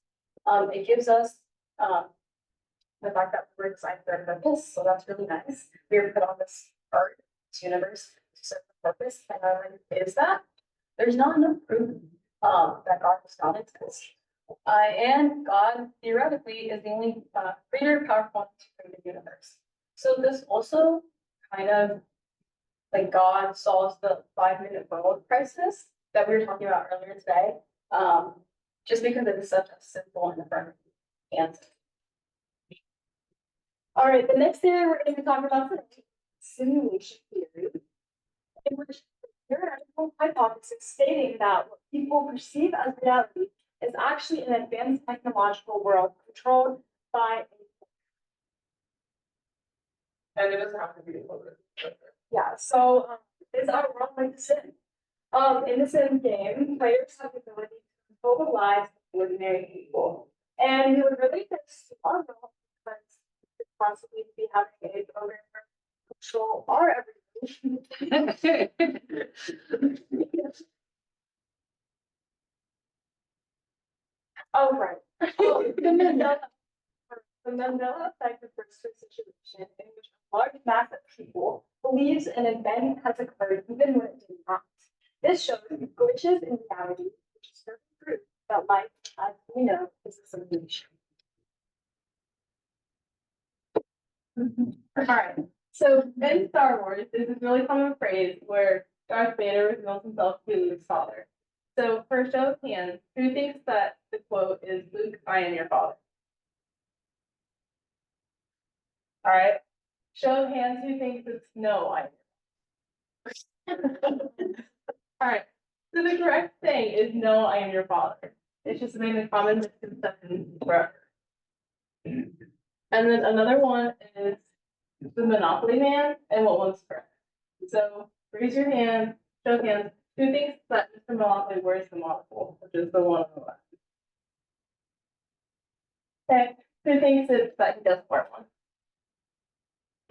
N: It gives us the fact that we're designed for a purpose, so that's really nice. We were put on this earth, this universe, to serve a purpose, and is that there's not enough proof that God does not exist. And God theoretically is the only greater, powerful one to create the universe. So this also kind of God solves the 5-minute world crisis that we were talking about earlier today, just because it is such a simple and affirming answer. All right, the next theory we're going to be talking about today simulation theory, in which theoretical hypothesis stating that what people perceive as reality is actually an advanced technological world controlled by
K: And it doesn't have to be a little bit.
N: yeah, so is our world like The Sims? In the Sims game, players have the ability to control the lives of ordinary people. And we would really just our role because we could possibly be having a programmer control our everything. Oh, right. The Mandela effect refers to a situation in which a large mass of people believes an event has occurred even when it did not. This shows glitches in reality, which is further proof that life, as we know, is a simulation.
K: Alright, so in Star Wars, there's this really common phrase where Darth Vader reveals himself to be Luke's father. So for a show of hands, who thinks that the quote is Luke, I am your father? Alright, show of hands, who thinks it's no, I am. Alright, so the correct thing is no, I am your father. It's just been a common misconception forever. And then another one is the Monopoly Man, and what one's correct. So raise your hand, show of hands, who thinks that Mr. Monopoly wears the monocle, which is the one on the left? Okay, who thinks it's that he doesn't wear one?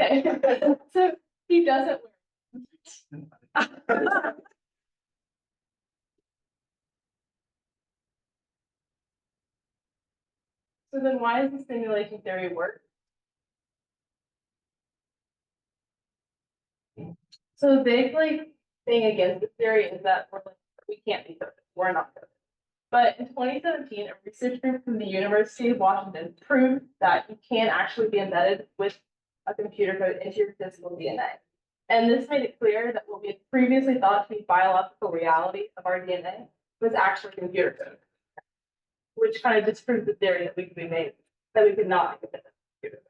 K: Okay, so he doesn't wear. So then why does the simulation theory work? So the big thing against the theory is that we can't be perfect. We're not perfect. But in 2017, a research group from the University of Washington proved that you can actually be embedded with a computer code into your physical DNA. And this made it clear that what we had previously thought to be biological reality of our DNA was actually computer code, which kind of disproved the theory that we could not be embedded with computer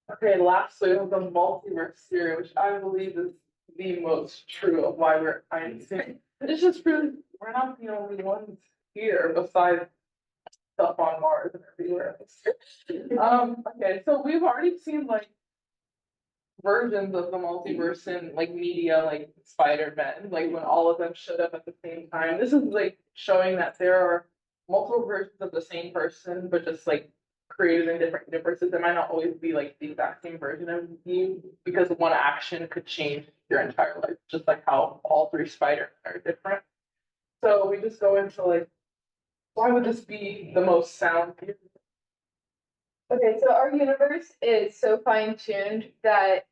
K: code. Okay, lastly, we have the multiverse theory, which I believe is the most true of why we're Einstein. It's just proves we're not the only ones here besides stuff on Mars and everywhere else. Okay, so we've already seen versions of the multiverse in media, like Spider-Man, when all of them showed up at the same time. This is showing that there are multiple versions of the same person, but just created in different universes. It might not always be the exact same version of you, because one action could change your entire life, just like how all three Spider-Men are different. So we just go into why would this be the most sound theory? Okay, so our universe is so fine-tuned that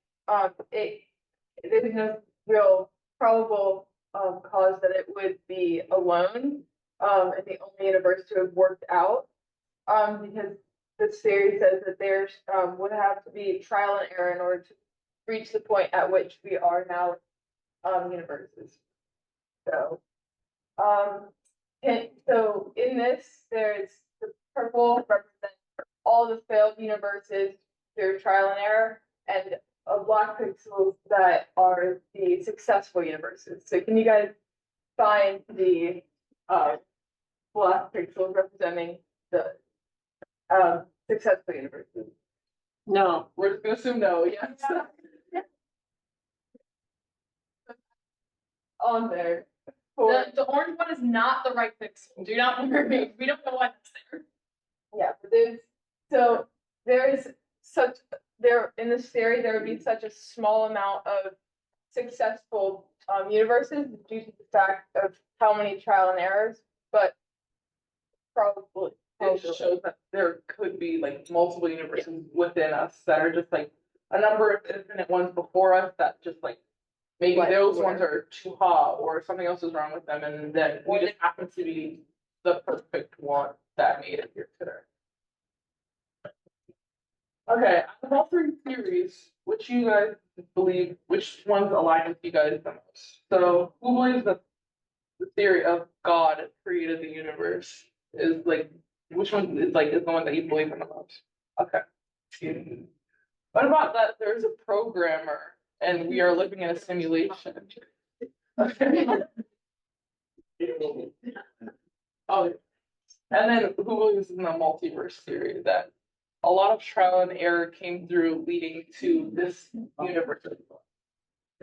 K: there's no real probable cause that it would be alone and the only universe to have worked out because this theory says that there's would have to be trial and error in order to reach the point at which we are now universes. So so in this there's the purple represents all the failed universes through trial and error, and black pixels that are the successful universes. So can you guys find the black pixels representing the successful universes?
L: No.
K: We're just gonna assume no, yes. On there.
J: The orange one is not the right pixel. Do not worry. We don't know why that's there.
K: Yeah, but in this theory there would be such a small amount of successful universes due to the fact of how many trial and errors, but probably
J: It just shows that there could be multiple universes within us that are just a number of infinite ones before us that just maybe those ones are too hot or something else is wrong with them, and then we just happen to be the perfect one that made it here today. Okay, out of all three theories, which you guys believe, which ones align with you guys the most? So who believes that the theory of God created the universe is which one is the one that you believe in the most? Okay.
K: What about that there's a programmer and we are living in a simulation? Okay. Oh, and then who believes in the multiverse theory that a lot of trial and error came through leading to this universe?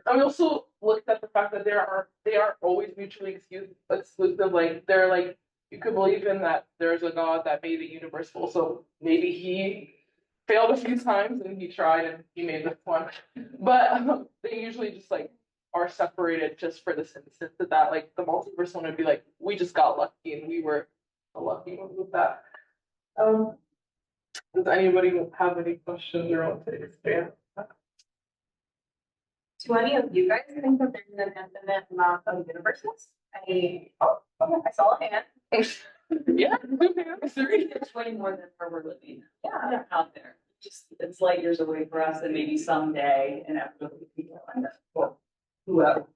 K: And we also looked at the fact that they aren't always mutually exclusive. Like they're like you could believe in that there's a God that made the universe full. So maybe he failed a few times and he tried and he made this one. But they usually just like are separated just for this instance that like the multiverse one would be like we just got lucky and we were the lucky ones with that. Does anybody have any questions or want to expand?
N: Do any of you guys think that there's an infinite amount of universes? Okay, I saw a hand.
K: Yeah,
J: It's way more than where we're living. Yeah, out there. Just, it's light years away for us and maybe someday inevitably people end up, well, whoever.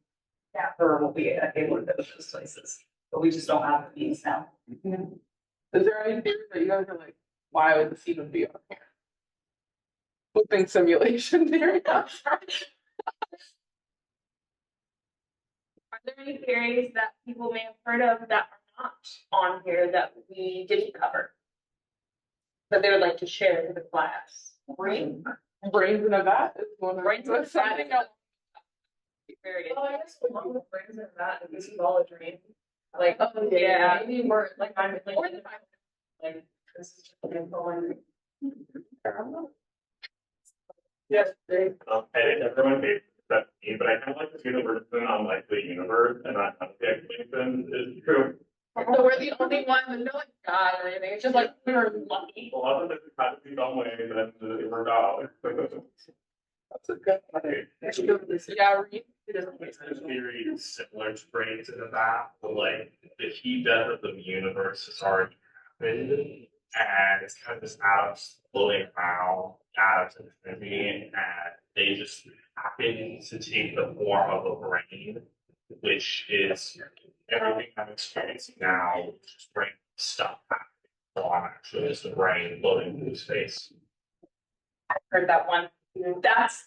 J: Yeah, or will be able to go to those places, but we just don't have the means now.
K: Is there any theory that you guys are like, why would this even be on here? Flipping simulation theory.
N: Are there any theories that people may have heard of that are not on here that we didn't cover? That they would like to share with the class?
K: Brains in a vat is one of
N: Brains in a
K: something
N: vat.
K: else.
N: Oh, I guess along with brains in that, and this is all a dream.
J: Like,
N: Oh, yeah.
J: maybe we're like, I'm like,
N: Or the
J: like, this is just going.
K: Yes, they.
G: I think everyone hates that me, but I kind of like this universe is an unlikely universe, and that kind of the explanation is true.
N: So we're the only one that no one died or anything. It's just like we were lucky.
G: A lot of this had to be some way, and then it worked out.
K: That's a good one. Yeah,
G: This theory is similar to brains in the vat, but like the heat death of the universe has already happened, and it's kind of just atoms floating around, atoms in infinity, and they just happen to take the form of a brain, which is everything I'm experiencing now, just brain stuff happening. So I'm actually just a brain floating through space.
N: I've heard that one. That's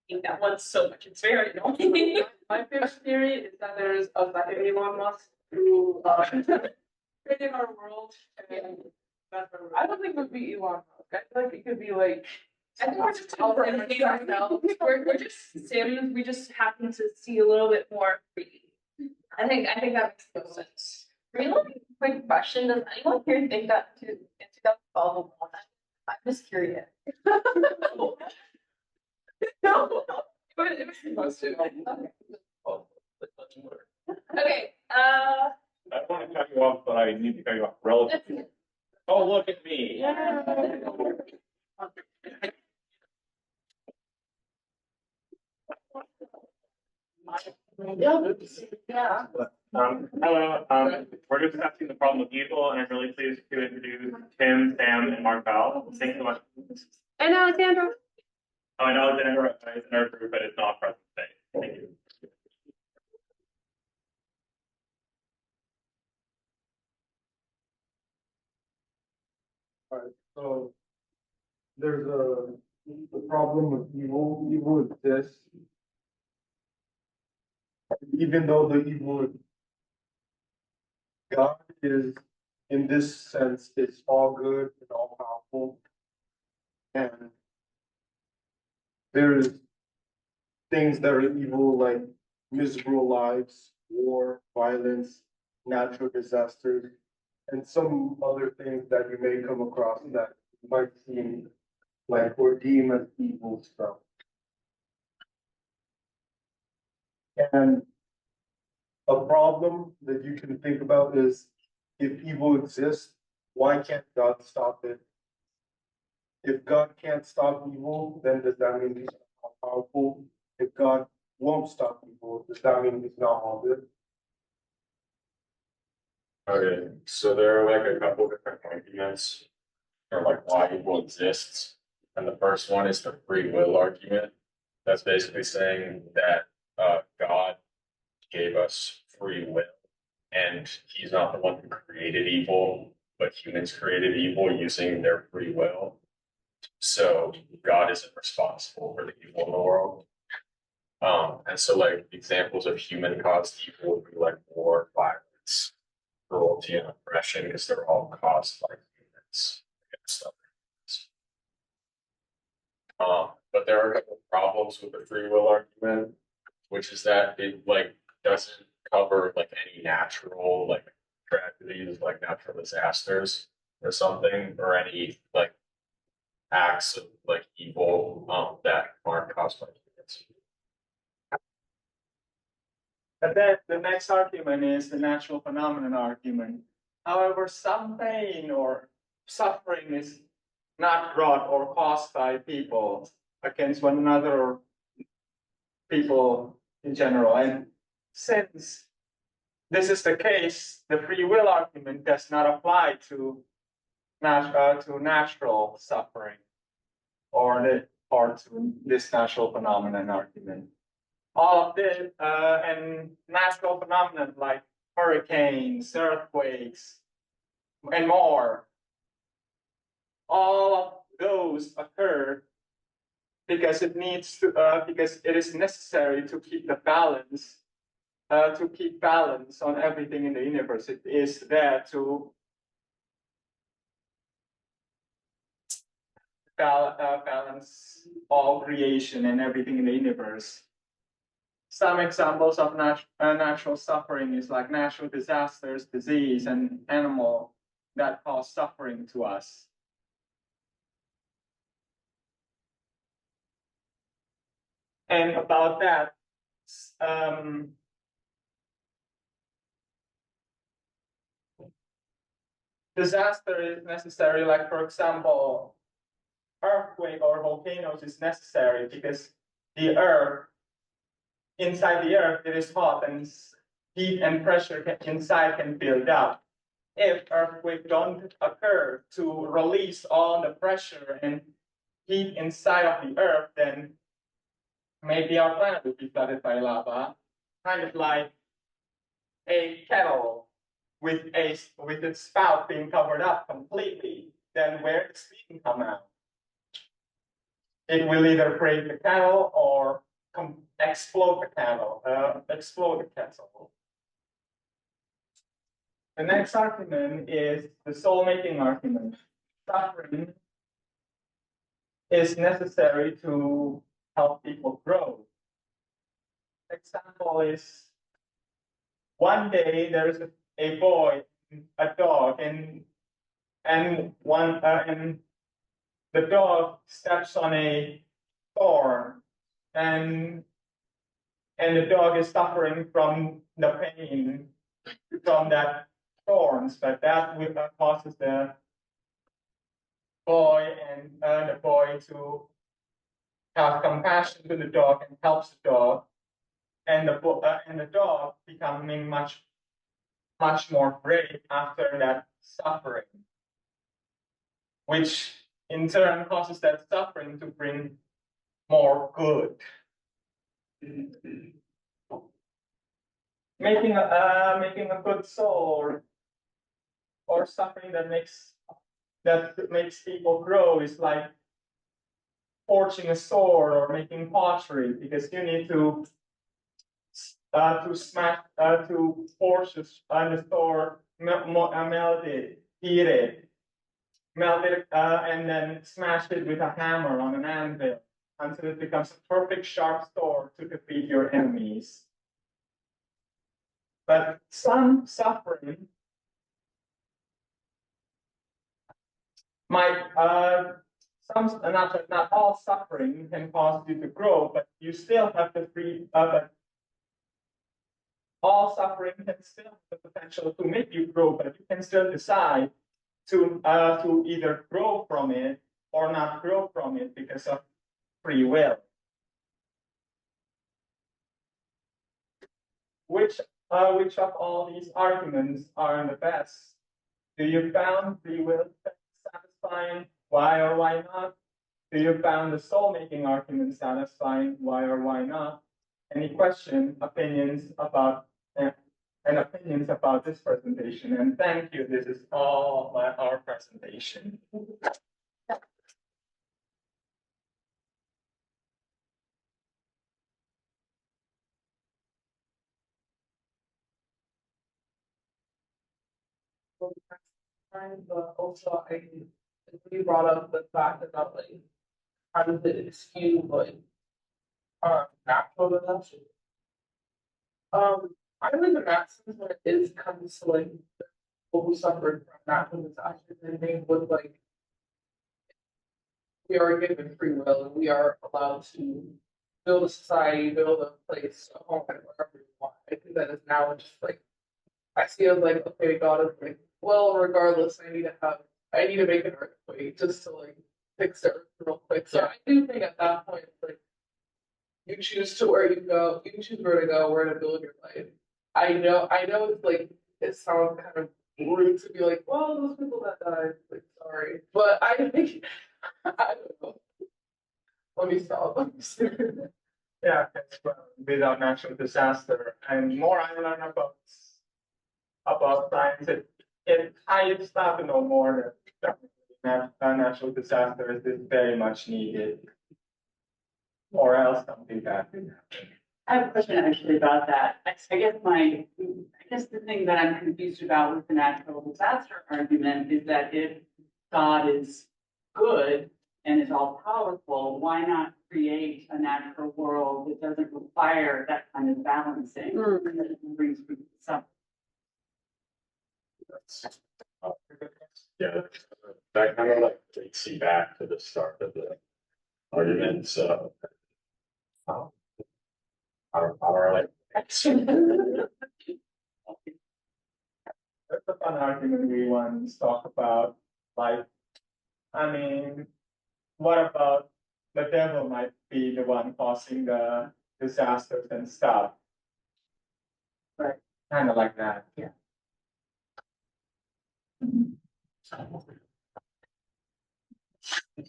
N: I think that one's so much. It's very annoying.
K: My favorite theory is that there's a second Elon Musk who created our world, and I don't think it would be Elon Musk. I feel like it could be like.
N: I think we're just overthinking ourselves. We're just Sims. We just happen to see a little bit more free. I think that makes no sense. Really quick question: does anyone here think that in 2012 I'm just curious.
K: No, but it was supposed to.
N: Okay.
G: I don't want to cut you off, but I need to cut you off relatively. Oh, look at me.
K: Yeah.
G: Hello, we're discussing the problem of evil, and I'm really pleased to introduce Tim, Sam, and Markel. Thank you so much.
L: And Alexandra.
G: Oh, I know Alexandra is in our group, but it's not present today. Thank you.
O: Alright, so there's the problem of evil. Evil exists. Even though the evil God is, in this sense, is all good and all powerful. And there's things that are evil, like miserable lives, war, violence, natural disasters, and some other things that you may come across that might seem like or deem as evil stuff. And a problem that you can think about is if evil exists, why can't God stop it? If God can't stop evil, then does that mean he's not powerful? If God won't stop evil, does that mean he's not all good?
F: Okay, so there are like a couple different arguments for like why evil exists. And the first one is the free will argument. That's basically saying that God gave us free will, and he's not the one who created evil, but humans created evil using their free will. So God isn't responsible for the evil in the world. And so like examples of human caused evil would be like war, violence, cruelty, and oppression, because they're all caused by humans against others. But there are a couple of problems with the free will argument, which is that it like doesn't cover like any natural like tragedies, like natural disasters or something, or any like acts of like evil that aren't caused by humans.
D: But then the next argument is the natural phenomenon argument. However, some pain or suffering is not brought or caused by people against one another or people in general. And since this is the case, the free will argument does not apply to natural suffering or to this natural phenomenon argument. All of this and natural phenomena like hurricanes, earthquakes, and more, all of those occur because because it is necessary to keep the balance, on everything in the universe. It is there to balance all creation and everything in the universe. Some examples of natural suffering is like natural disasters, disease, and animal that cause suffering to us. And about that, disaster is necessary, like for example, earthquake or volcanoes is necessary because the earth, inside the earth, it is hot and heat and pressure inside can build up. If earthquake don't occur to release all the pressure and heat inside of the earth, then maybe our planet will be flooded by lava, kind of like a kettle with its spout being covered up completely. Then where does steam come out? It will either break the kettle or explode the kettle. The next argument is the soul-making argument. Suffering is necessary to help people grow. Example is one day there's a boy, a dog, and the dog steps on a thorn, and the dog is suffering from the pain from that thorns, but that causes the boy to have compassion to the dog and helps the dog, and the dog becoming much more brave after that suffering, which in turn causes that suffering to bring more good. Making a good soul or suffering that makes people grow is like forging a sword or making pottery, because you need to forge the sword, melt it, heat it, and then smash it with a hammer on an anvil until it becomes a perfect sharp sword to defeat your enemies. But some suffering might not all suffering can cause you to grow, but you still have the but all suffering can still have the potential to make you grow, but you can still decide to either grow from it or not grow from it because of free will. Which of all these arguments are the best? Do you found free will satisfying? Why or why not? Do you found the soul-making argument satisfying? Why or why not? Any question, opinions about this presentation? And thank you. This is all our presentation.
K: time, but also you brought up the fact about like how does it skew like natural disaster. I believe in that sense when it is comes to like people who suffered from natural disasters and they would like we are given free will and we are allowed to build a society, build a place, a home, wherever we want. I think that is now just like I see it as like, okay, God is like, well, regardless, I need to make an earthquake just to like fix the earth real quick. So I do think at that point, it's like you choose to where you go, you choose where to go, where to build your life. I know it's like it sounds kind of rude to be like, well, those people that died, like sorry. But I think I don't know. Let me stop.
D: Yeah, it's without natural disaster. And more I learn about science, I start to know more that natural disasters is very much needed. Or else something bad can happen.
J: I have a question actually about that. I guess the thing that I'm confused about with the natural disaster argument is that if God is good and is all powerful, why not create a natural world that doesn't require that kind of balancing that brings people to suffering?
F: Yeah, that kind of like takes you back to the start of the argument, so. Our like.
D: That's a fun argument we once talk about. Like, I mean, what about the devil might be the one causing the disasters and stuff? Right. Kind of like that. Yeah.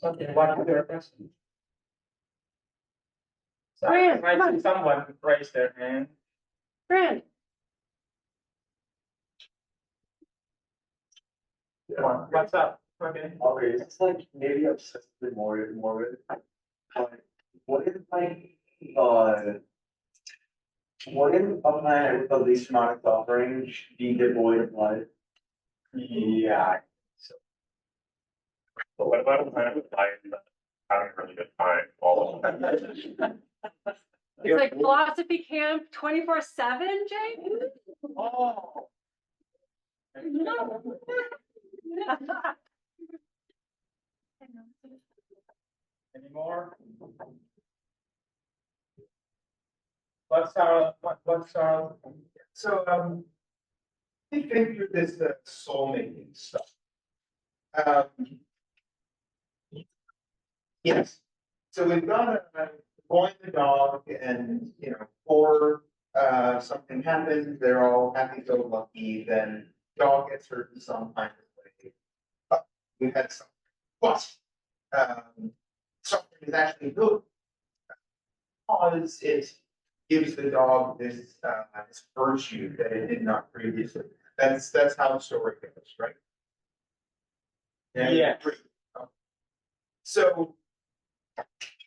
D: Okay, what is your question? Sorry, I see someone raise their hand.
L: Brand.
D: What's up? Okay.
P: Okay, it's like maybe obsessively morbid. Like, what if what if a planet with the least amount of suffering be devoid of life?
D: Yeah.
F: But what about a planet with life that having a really good time all of them?
L: It's like philosophy camp 24/7, Jay?
D: Oh. Any more? What's our?
O: So, we think through this soul making stuff. Yes. So we've got a boy and a dog, and or something happens, they're all happy go lucky, then dog gets hurt in some kind of way. But we had something. But something is actually good because it gives the dog this virtue that it did not previously. That's how the story goes, right?
D: Yeah.
O: So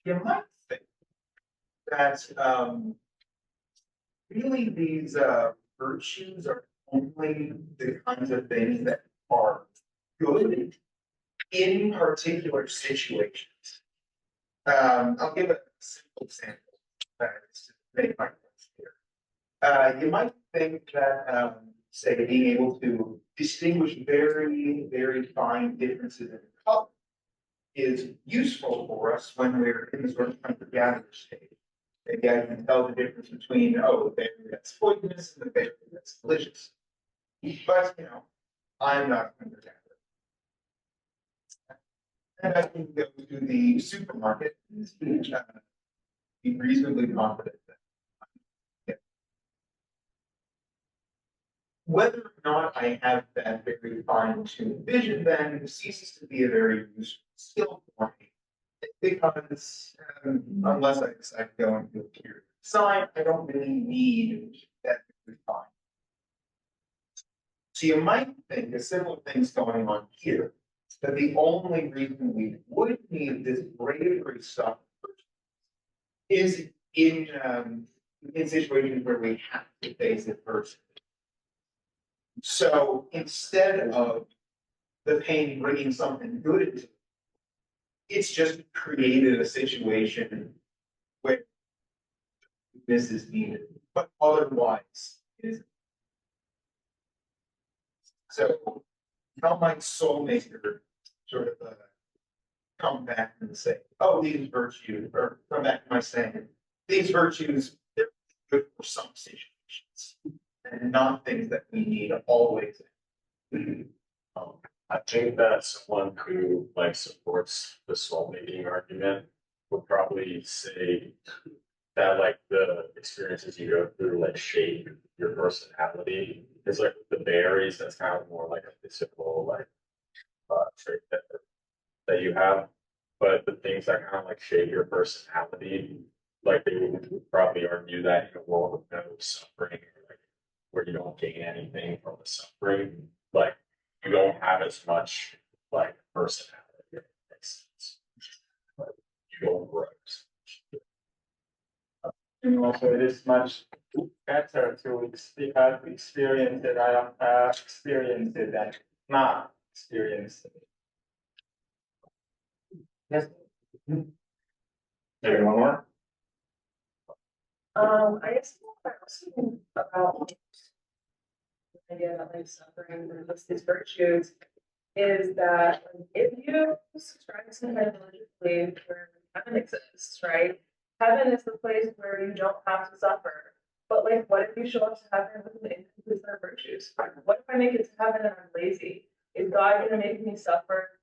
O: you might think that really these virtues are only the kinds of things that are good in particular situations. I'll give a simple example to make my points here. You might think that, say, being able to distinguish very, very fine differences in color is useful for us when we're in the sort of hunter-gatherer stage. Maybe I can tell the difference between, the berry that's poisonous and the berry that's delicious. But, I'm not a hunter-gatherer. And I can go to the supermarket and be reasonably confident that whether or not I have that very fine-tuned vision then ceases to be a very useful skill for me. Because unless I decide to go into a pure design, I don't really need that very fine. So you might think a similar thing's going on here, that the only reason we would need this bravery stuff is in situations where we have to face adversity.
P: So instead of the pain bringing something good into it, it's just created a situation where this is needed, but otherwise it isn't. So how might soulmaker sort of come back and say, oh, these virtues, or come back to my saying, these virtues, they're good for some situations, and not things that we need always.
F: I think that someone who like supports the soul making argument would probably say that like the experiences you go through like shape your personality. It's like the berries, that's kind of more like a physical like trait that you have. But the things that kind of like shape your personality, like they would probably argue that in a world of no suffering, like where you don't gain anything from the suffering, like you don't have as much like personality. If that makes sense. Like, you don't grow.
D: And also it is much better to experience it, experience it than not experience it.
C: Yes.
P: Maybe one more?
A: I guess I was thinking about the idea that like suffering and these virtues is that if you subscribe to kind of religiously where heaven exists, right? Heaven is the place where you don't have to suffer. But like, what if you show up to heaven with an incomplete set of virtues? What if I make it to heaven and I'm lazy? Is God gonna make me suffer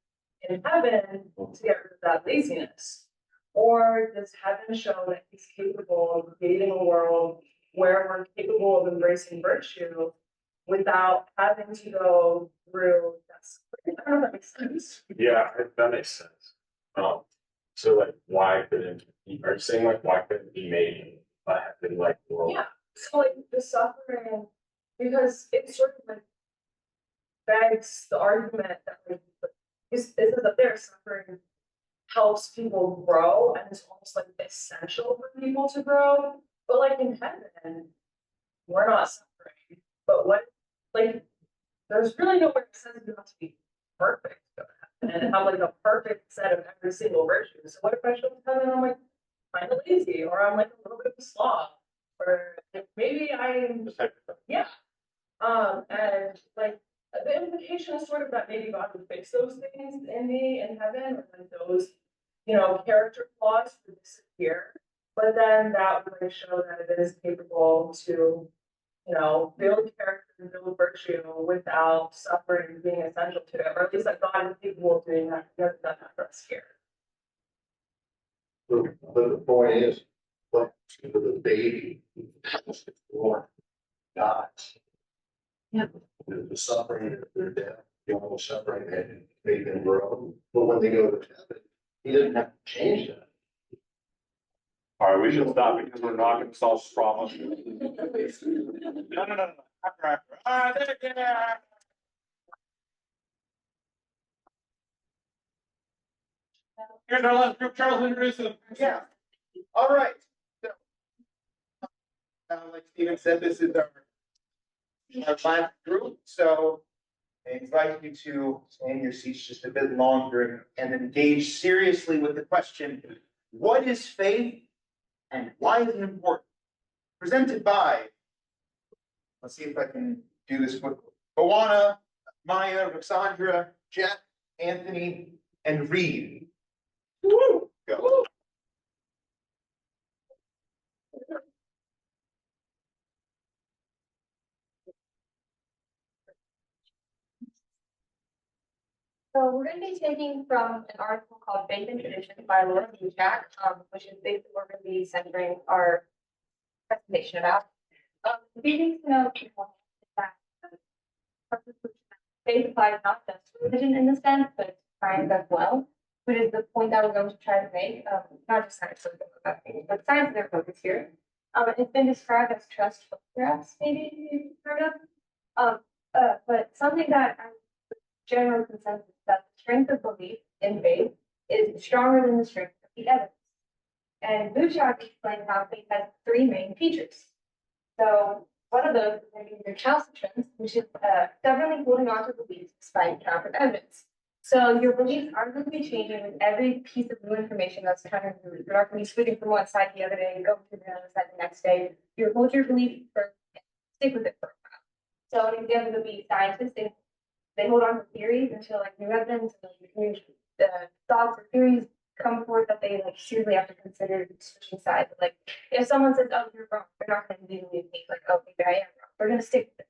A: in heaven to get rid of that laziness? Or does heaven show that he's capable of creating a world where we're capable of embracing virtue without having to go through that suffering? I don't know if that makes sense.
F: Yeah, that makes sense. So like, why couldn't are you saying like why couldn't it be made by having like world?
A: Yeah, so like the suffering, because it sort of like begs the argument that like is that their suffering helps people grow and it's almost like essential for people to grow. But like in heaven, we're not suffering. But what like there's really nowhere it says you have to be perfect to go to heaven and have like a perfect set of every single virtue. So what if I show up to heaven and I'm like kind of lazy, or I'm like a little bit of a sloth, or like, maybe I'm yeah. And like the implication is sort of that maybe God would fix those things in me in heaven, or like those, character flaws would disappear. But then that would like show that it is capable to, build character and build virtue without suffering being essential to it, or at least that God is capable of doing that. He hasn't done that for us here.
H: But the point is, what to the baby born, not.
A: Yeah.
H: The suffering of their death, the only suffering that made them grow. But when they go to heaven, he doesn't have to change that.
E: All right, we should stop because we're not gonna solve this problem. No. After. There. Here's our last group, Charles, introduce them.
P: Yeah. All right. So, like Steven said, this is our last group. So I invite you to stay in your seats just a bit longer and engage seriously with the question, what is faith and why is it important? Presented by, let's see if I can do this quickly. Boana, Maya, Roxandra, Jeff, Anthony, and Reed. Woo! Go.
N: So we're going to be taking from an article called Faith and Tradition by Laura Buchak, which is basically what we're going to be centering our presentation about. The key things to know is that faith applies not just to religion in this sense, but to science as well, which is the point that we're going to try to make. Not just science, but science is their focus here. It's been described as trust photographs, maybe you've heard of. But something that general consensus that the strength of belief in faith is stronger than the strength of the evidence. And Buchak explained how faith has three main features. So One of those is maybe recalcitrance, which is stubbornly holding on to beliefs despite counter evidence. So your beliefs aren't going to be changing with every piece of new information that's coming through. You're not going to be switching from one side the other day and going to the other side the next day. You hold your belief first and stick with it for a while. So an example would be scientists, they hold on to theories until like new evidence and new thoughts or theories come forth that they like seriously have to consider switching sides. Like if someone says, "Oh, you're wrong," they're not going to be like, "Oh, maybe I am wrong." They're going to stick with it.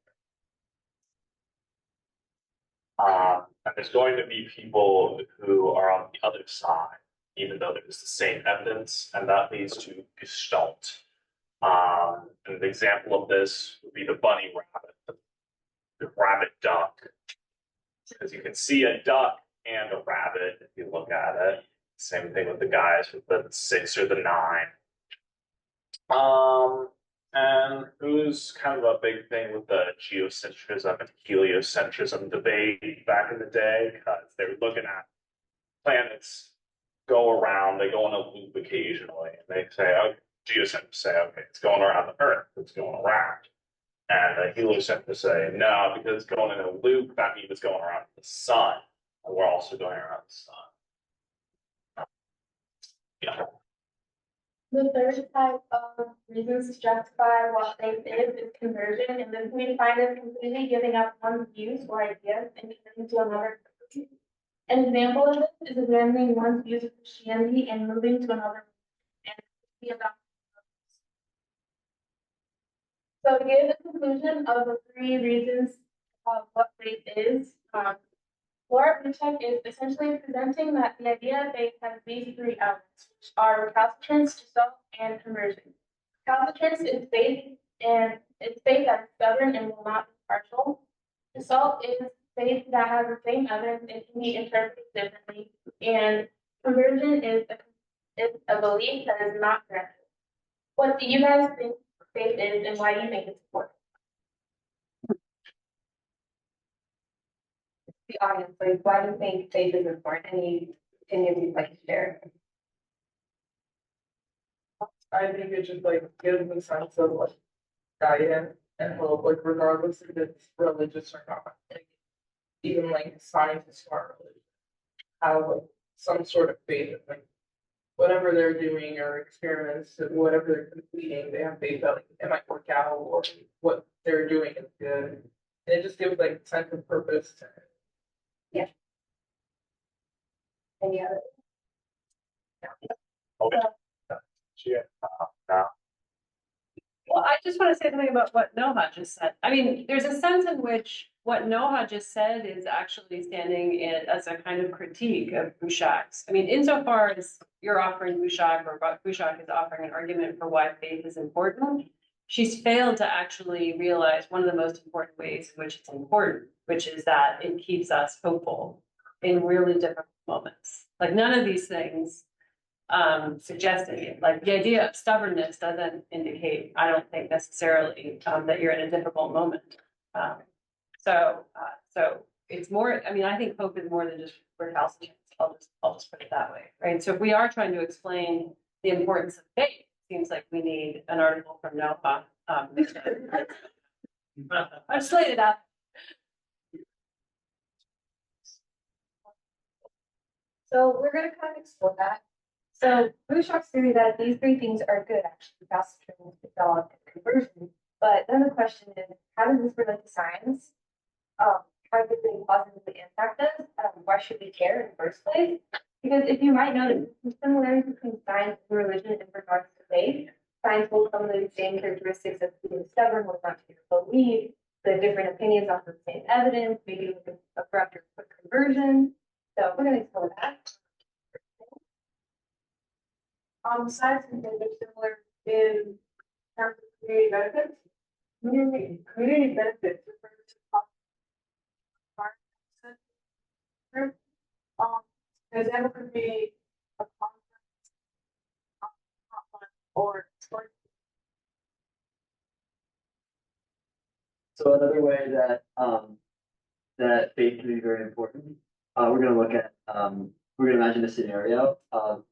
F: And there's going to be people who are on the other side, even though there's the same evidence, and that leads to gestalt. And an example of this would be the bunny rabbit, the rabbit duck. Because you can see a duck and a rabbit if you look at it. Same thing with the guys with the 6 or the 9. And it was kind of a big thing with the geocentrism and heliocentrism debate back in the day, because they were looking at planets go around, they go in a loop occasionally, and they say, oh, geocentrists say, okay, it's going around the Earth, it's going around. And the heliocentrists say, no, because it's going in a loop, that means it's going around the sun, and we're also going around the sun. Yeah.
N: The third type of reasons to justify what faith is conversion, and this we define as completely giving up one's views or ideas and turning to another. An example of this is abandoning one's views of Christianity and moving to another and be about. So to give the conclusion of the 3 reasons of what faith is, Laura Blucheck is essentially presenting that the idea of faith has these 3 elements, which are recalcitrance, gestalt, and conversion. Recalcitrance is faith, and it's faith that is stubborn and will not be partial. Gestalt is faith that has the same evidence and can be interpreted differently. And conversion is a belief that is not granted. What do you guys think faith is, and why do you think it's important? The audience, like, why do you think faith is important? Any opinion you'd like to share?
K: I think it just like gives a sense of like guidance and hope, like regardless if it's religious or not. Like, even like scientists who aren't religious have like some sort of faith in like whatever they're doing or experiments, whatever they're completing, they have faith that like it might work out or what they're doing is good. And it just gives like a sense of purpose to it.
N: Yeah. Any other?
F: Okay.
L: Well, I just want to say something about what Noha just said. I mean, there's a sense in which what Noha just said is actually standing in as a kind of critique of Bouchak's. I mean, insofar as you're offering Bouchak or Bouchak is offering an argument for why faith is important, she's failed to actually realize one of the most important ways in which it's important, which is that it keeps us hopeful in really difficult moments. Like none of these things suggesting it. Like the idea of stubbornness doesn't indicate, I don't think necessarily that you're in a difficult moment. So it's more, I mean, I think hope is more than just recalcitrance. I'll just put it that way, right? So if we are trying to explain the importance of faith, it seems like we need an article from Noha. I've slayed it up.
N: So we're going to kind of explore that. So Bouchak's theory that these 3 things are good, actually, recalcitrance, gestalt, and conversion. But then the question is, how does this relate to science? How does it positively impact us? Why should we care in the first place? Because if you might notice, there's some similarities between science and religion in regards to faith. Science holds some of the same characteristics of being stubborn, holding on to your belief, the different opinions on the same evidence, maybe with a abrupt or quick conversion. So we're going to explore that. Science and faith are similar in terms of community benefits. Community benefits refer to example could be a conference, or
I: So another way that that faith can be very important. We're going to look at we're going to imagine a scenario of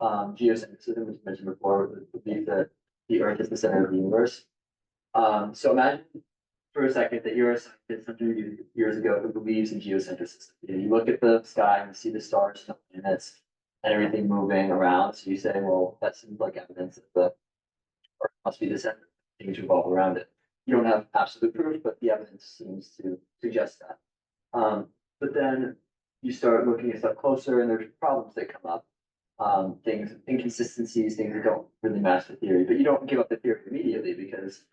I: geocentrism, which I mentioned before, with the belief that the Earth is the center of the universe.
C: So imagine for a second that you're a scientist 100 years ago who believes in geocentrism. You look at the sky and you see the stars, and planets, and everything moving around. So you say, well, that seems like evidence that the Earth must be the center. Things revolve around it. You don't have absolute proof, but the evidence seems to suggest that. But then you start looking at stuff closer, and there's problems that come up. Things, inconsistencies, things that don't really match the theory, but you don't give up the theory immediately because,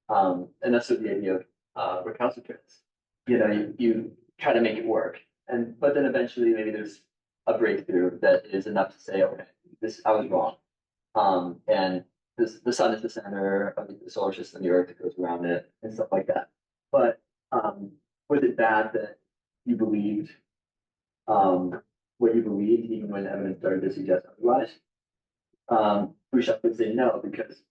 C: and that's sort of the idea of recalcitrance. You try to make it work, but then eventually maybe there's a breakthrough that is enough to say, okay, I was wrong. And the sun is the center of the solar system, the Earth that goes around it, and stuff like that. But was it bad that you believed what you believed, even when evidence started to suggest otherwise? Bouchard would say no, because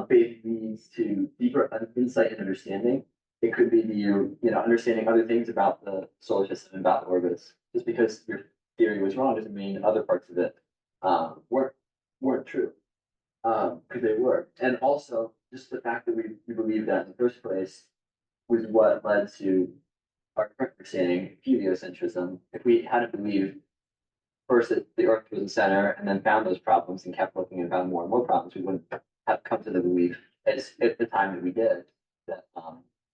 C: faith leads to deeper insight and understanding. It could be you understanding other things about the solar system and about orbits. Just because your theory was wrong doesn't mean other parts of it weren't true, because they were. And also, just the fact that we believed that in the first place was what led to our current understanding heliocentrism. If we hadn't believed first that the Earth was the center and then found those problems and kept looking and found more and more problems, we wouldn't have come to the belief at the time that we did that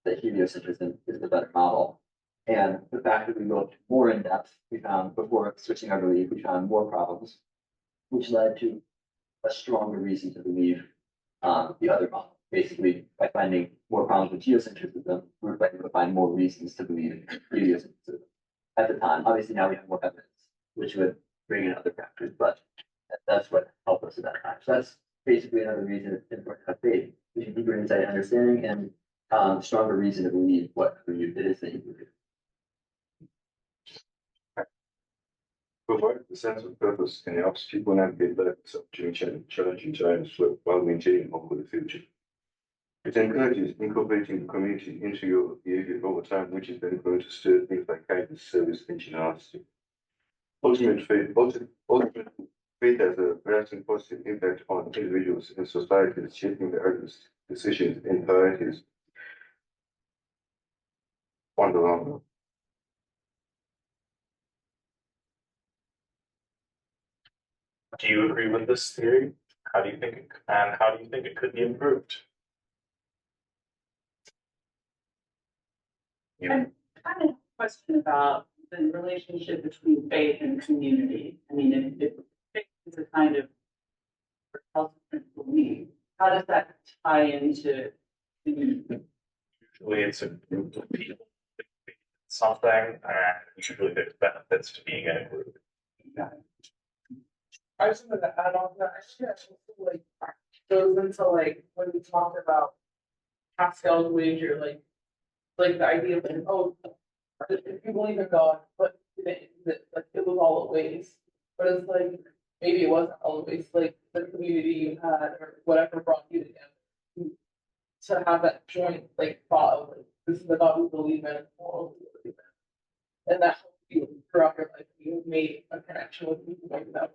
C: that heliocentrism is the better model. And the fact that we looked more in depth, we found before switching our belief, we found more problems, which led to a stronger reason to believe the other model. Basically, by finding more problems with geocentrism, we were able to find more reasons to believe heliocentrism at the time. Obviously, now we have more evidence, which would bring in other factors, but that's what helped us at that time. So that's basically another reason it's important to have faith, which is deeper insight and understanding, and stronger reason to believe what it is that you believe.
H: Provide the sense of purpose and helps people navigate life challenging times while maintaining hope for the future. It encourages incorporating the community into your behavior over time, which is then going to stir things like kindness, service, and generosity. Ultimate faith has a lasting positive impact on individuals and societies, shaping their decisions and priorities on the long run.
F: Do you agree with this theory? How do you think it could be improved?
J: I kind of have a question about the relationship between faith and community. I mean, if faith is a kind of recalcitrant belief, how does that tie into community?
F: Usually it's a group of people that believe in something, and usually there's benefits to being in a group.
K: I just wanted to add on to that. I think that also like goes into like when we talked about Pascal's wager, like the idea of like, oh, if you believe in God, but like it was all a waste. But it's like maybe it wasn't all a waste, like the community you had or whatever brought you together to have that joint like thought of like this is the God we believe in, all we believe in. And that helped you throughout your life. You made a connection with people like that.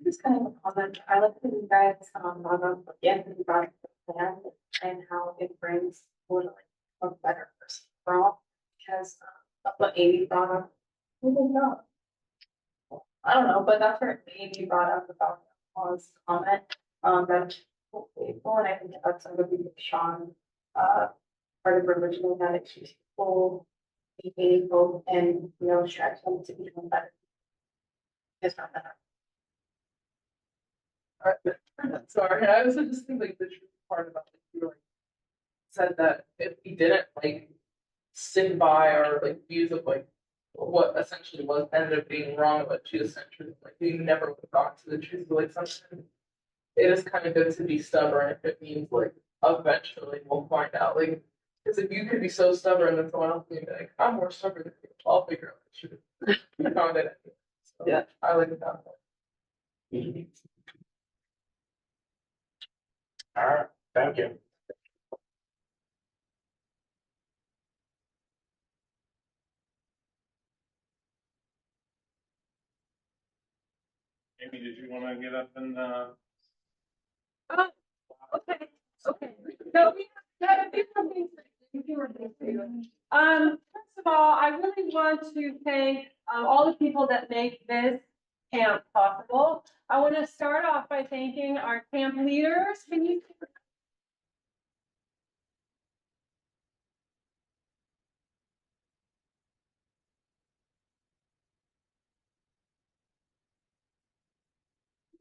N: This is kind of a comment. I like that you guys brought up again, you brought up the plan and how it brings more like a better person for all. Because of what Amy brought up. We didn't know. I don't know, but that's where Amy brought up about Paul's comment. That faithful, and I think that's something that Sean part of religion that it keeps people be faithful and stretch them to become better. It's not better.
K: Sorry, I also just think like the true part about it, you like said that if we didn't like stick by our like views of like what essentially was ended up being wrong about geocentrism, like we never would have gotten to the truth. But like sometimes it is kind of good to be stubborn if it means like eventually we'll find out. Like because if you could be so stubborn, then someone else can be like, I'm more stubborn than you. I'll figure out the truth. I found it. So, yeah, I like that.
F: All right, thank you.
E: Amy, did you want to get up and,
A: Oh, okay, okay. So we have a few more things, for you. First of all, I really want to thank all the people that make this camp possible. I want to start off by thanking our camp leaders. Can you?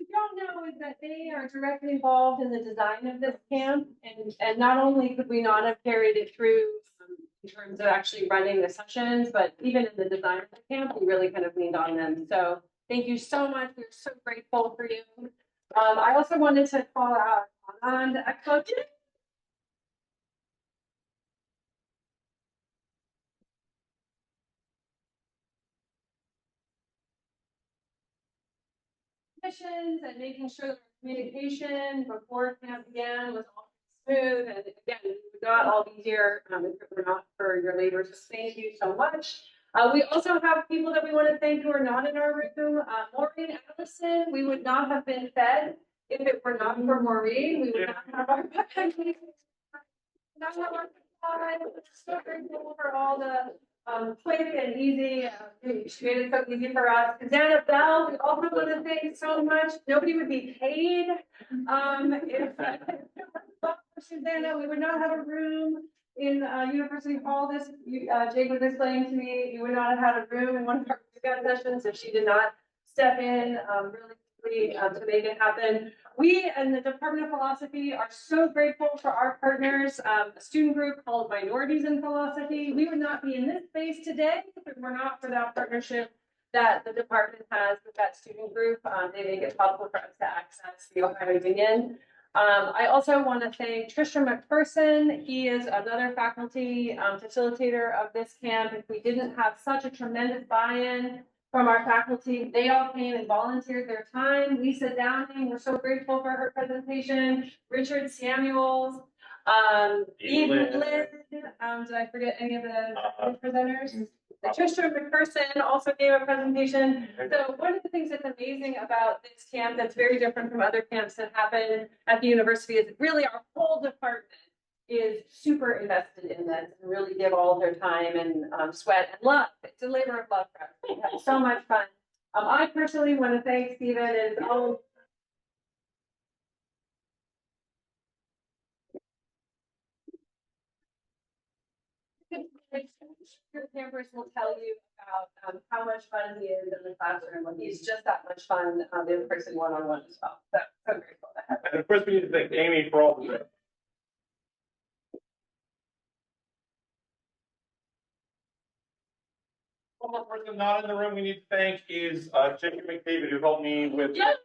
A: Don't know is that they are directly involved in the design of this camp, and not only could we not have carried it through in terms of actually running the sessions, but even in the design of the camp, we really kind of leaned on them. So thank you so much. We're so grateful for you. I also wanted to call out on the Expo. Missions and making sure that communication before camp began was all smooth. And again, we would not all be here if it were not for your labors. So thank you so much. We also have people that we want to thank who are not in our room. Maureen Allison, we would not have been fed if it were not for Maureen. We would not have our not have our time. So grateful for all the quick and easy, she made it so easy for us. Susanna Bell, we also want to thank so much. Nobody would be paid if Susanna, we would not have a room in University Hall. This Jake was explaining to me, you would not have had a room in one of our breakout sessions if she did not step in really quickly to make it happen. We and the Department of Philosophy are so grateful for our partners, a student group called Minorities in Philosophy. We would not be in this space today if it were not for that partnership that the department has with that student group. They make it possible for us to access the Ohio Union. I also want to thank Trisha McPherson. He is another faculty facilitator of this camp. If we didn't have such a tremendous buy-in from our faculty, they all came and volunteered their time. Lisa Downing, we're so grateful for her presentation. Richard Samuels, Eve Lynn, did I forget any of the presenters? Trisha McPherson also gave a presentation. So one of the things that's amazing about this camp that's very different from other camps that happen at the university is really our whole department is super invested in this and really give all their time and sweat and love. It's a labor of love for us. We had so much fun. I personally want to thank Stephen and all. Your campers will tell you about how much fun he is in the classroom. He's just that much fun in person one-on-one as well. So grateful to have him.
E: and of course, we need to thank Amy for all the. One more person not in the room we need to thank is Jacob McDavid, who helped me with.
A: Yes.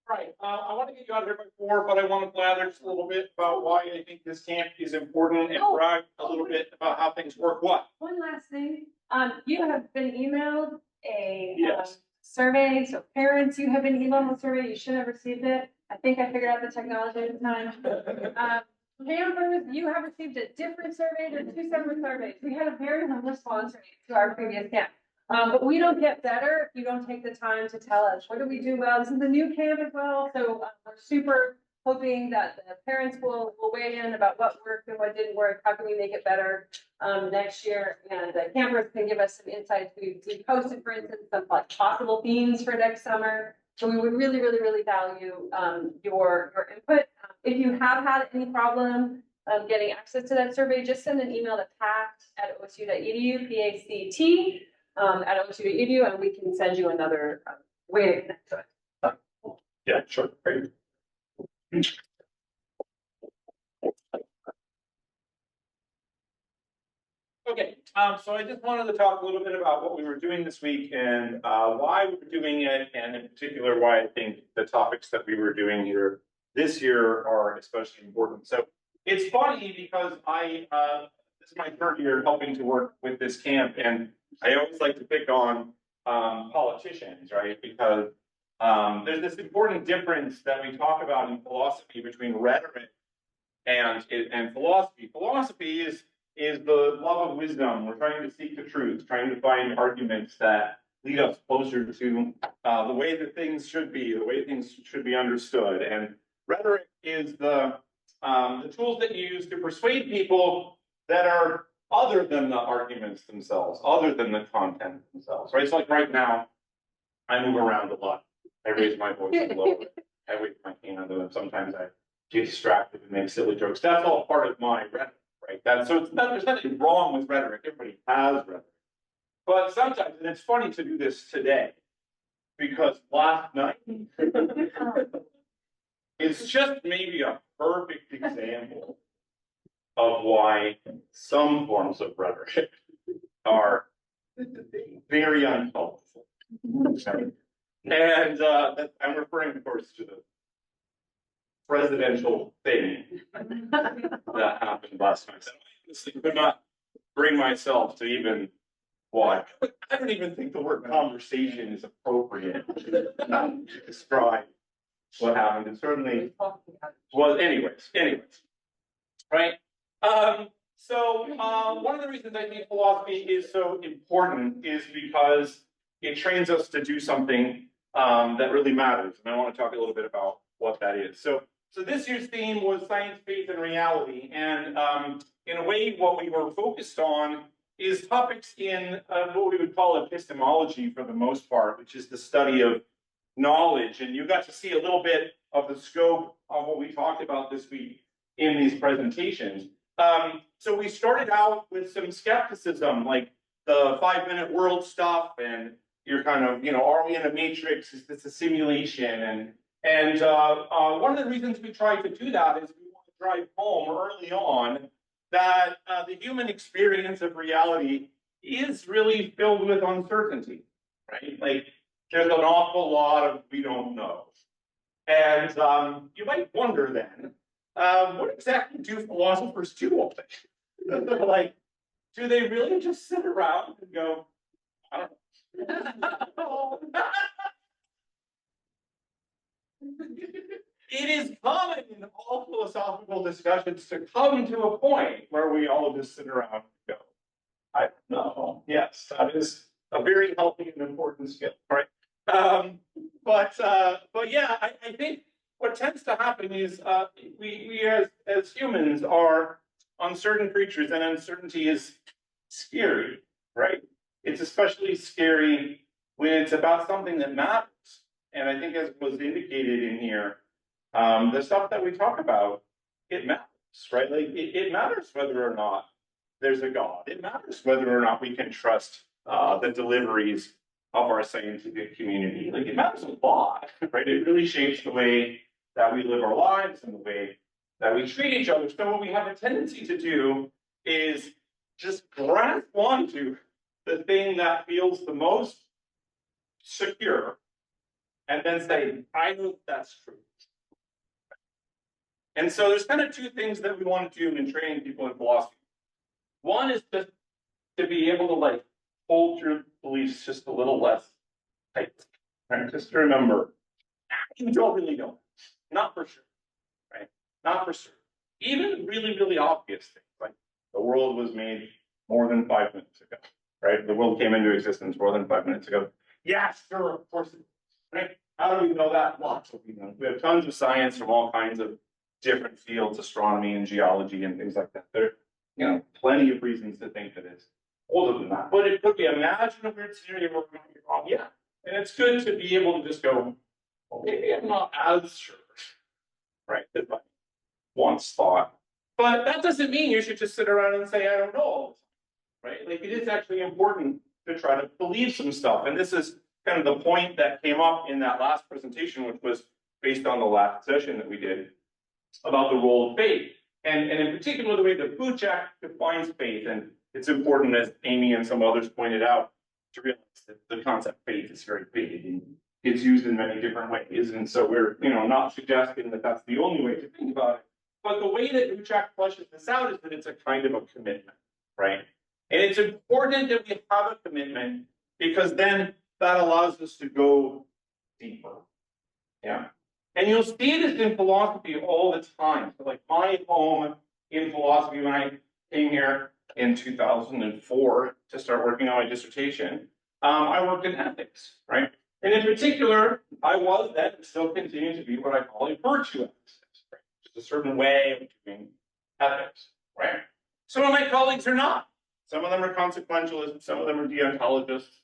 E: Right, I want to get you out of here by 4, but I want to blather just a little bit about why I think this camp is important and brag a little bit about how things work. What?
A: One last thing, you have been emailed a
E: Yes.
A: survey, so parents, you have been emailed a survey, you should have received it. I think I figured out the technology at the time. Campers, you have received a different survey, they're 2 separate surveys. We had a very low response rate to our previous camp. But we don't get better if you don't take the time to tell us, what do we do well? This is a new camp as well, so we're super hoping that the parents will weigh in about what worked and what didn't work. How can we make it better next year? And the campers can give us some insights. We posted, for instance, some like possible themes for next summer. So we would really, really, really value your input. If you have had any problem getting access to that survey, just send an email to pact@osu.edu, PACT. At OSU.edu, and we can send you another way to connect to it.
E: Yeah, sure. Great. Okay, so I just wanted to talk a little bit about what we were doing this week and why we were doing it, and in particular, why I think the topics that we were doing here this year are especially important. So it's funny because this is my 3rd year helping to work with this camp, and I always like to pick on politicians, right? Because there's this important difference that we talk about in philosophy between rhetoric and philosophy. Philosophy is is the love of wisdom. We're trying to seek the truth, trying to find arguments that lead us closer to the way that things should be, the way things should be understood. And rhetoric is the tools that you use to persuade people that are other than the arguments themselves, other than the content themselves, right? So like right now, I move around a lot. I raise my voice a little bit. I wave my hand, and sometimes I get distracted and make silly jokes. That's all part of my rhetoric, right? There's nothing wrong with rhetoric. Everybody has rhetoric. But sometimes, and it's funny to do this today, because last night is just maybe a perfect example of why some forms of rhetoric are very unhelpful. And I'm referring, of course, to the presidential thing that happened last night. I honestly could not bring myself to even, well, I don't even think the word conversation is appropriate to describe what happened. It certainly was, anyways, right? One of the reasons I think philosophy is so important is because it trains us to do something that really matters. And I want to talk a little bit about what that is. So this year's theme was science, faith, and reality. And in a way, what we were focused on is topics in what we would call epistemology for the most part, which is the study of knowledge. And you got to see a little bit of the scope of what we talked about this week in these presentations. So we started out with some skepticism, like the 5-minute world stuff, and you're kind of, are we in a matrix? Is this a simulation? And one of the reasons we tried to do that is we want to drive home early on that the human experience of reality is really filled with uncertainty, right? Like there's an awful lot of we don't know. And you might wonder then, what exactly do philosophers do all day? Like, do they really just sit around and go, I don't know. It is common in all philosophical discussions to come to a point where we all just sit around and go, I don't know. Yes, that is a very healthy and important skill, right? But yeah, I think what tends to happen is we as humans are uncertain creatures, and uncertainty is scary, right? It's especially scary when it's about something that matters. And I think, as was indicated in here, the stuff that we talk about, it matters, right? Like it matters whether or not there's a God. It matters whether or not we can trust the deliveries of our scientific community. Like it matters a lot, right? It really shapes the way that we live our lives and the way that we treat each other. So what we have a tendency to do is just grasp onto the thing that feels the most secure and then say, I know that's true. And so there's kind of two things that we want to do in training people in philosophy. One is just to be able to like hold your beliefs just a little less tight. Right? Just to remember, you don't really know. Not for sure. Right? Not for sure. Even really, really obvious things, like the world was made more than 5 minutes ago. Right? The world came into existence more than 5 minutes ago. Yeah, sure, of course it is. Right? How do we know that? Lots of people. We have tons of science from all kinds of different fields, astronomy and geology and things like that. There are, plenty of reasons to think that it's older than that. But it could be, imagine a weird scenario where we might be wrong. Yeah. And it's good to be able to just go, well, maybe I'm not as sure, right, that I once thought. But that doesn't mean you should just sit around and say, I don't know all the time, right? Like it is actually important to try to believe some stuff. And this is kind of the point that came up in that last presentation, which was based on the last session that we did about the role of faith. And in particular, the way that Buchak defines faith. And it's important, as Amy and some others pointed out, to realize that the concept faith is very big and it's used in many different ways. And so we're, not suggesting that that's the only way to think about it. But the way that Buchak fleshes this out is that it's a kind of a commitment, right? And it's important that we have a commitment because then that allows us to go deeper. Yeah. And you'll see this in philosophy all the time. So like my home in philosophy when I came here, in 2004 to start working on my dissertation, I worked in ethics, right? And in particular, I was then and still continue to be what I call a virtue ethicist, right? Just a certain way of doing ethics, right? Some of my colleagues are not. Some of them are consequentialists, some of them are deontologists.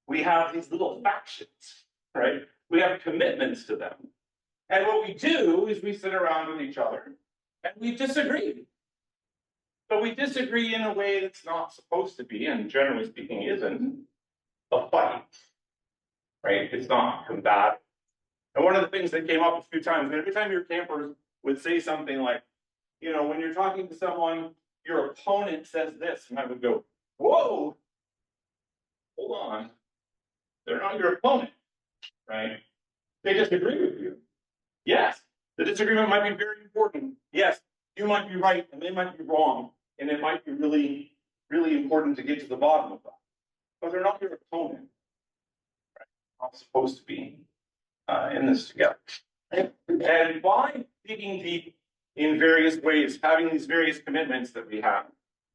E: We have these little factions, right? We have commitments to them. And what we do is we sit around with each other and we disagree. But we disagree in a way that's not supposed to be, and generally speaking, isn't a fight, right? It's not combative. And one of the things that came up a few times, and every time your campers would say something like, you know, when you're talking to someone, your opponent says this, and I would go, whoa, hold on. They're not your opponent, right? They disagree with you. Yes, the disagreement might be very important. Yes, you might be right and they might be wrong. And it might be really, really important to get to the bottom of that. But they're not your opponent. Right? Not supposed to be in this together. And by digging deep in various ways, having these various commitments that we have,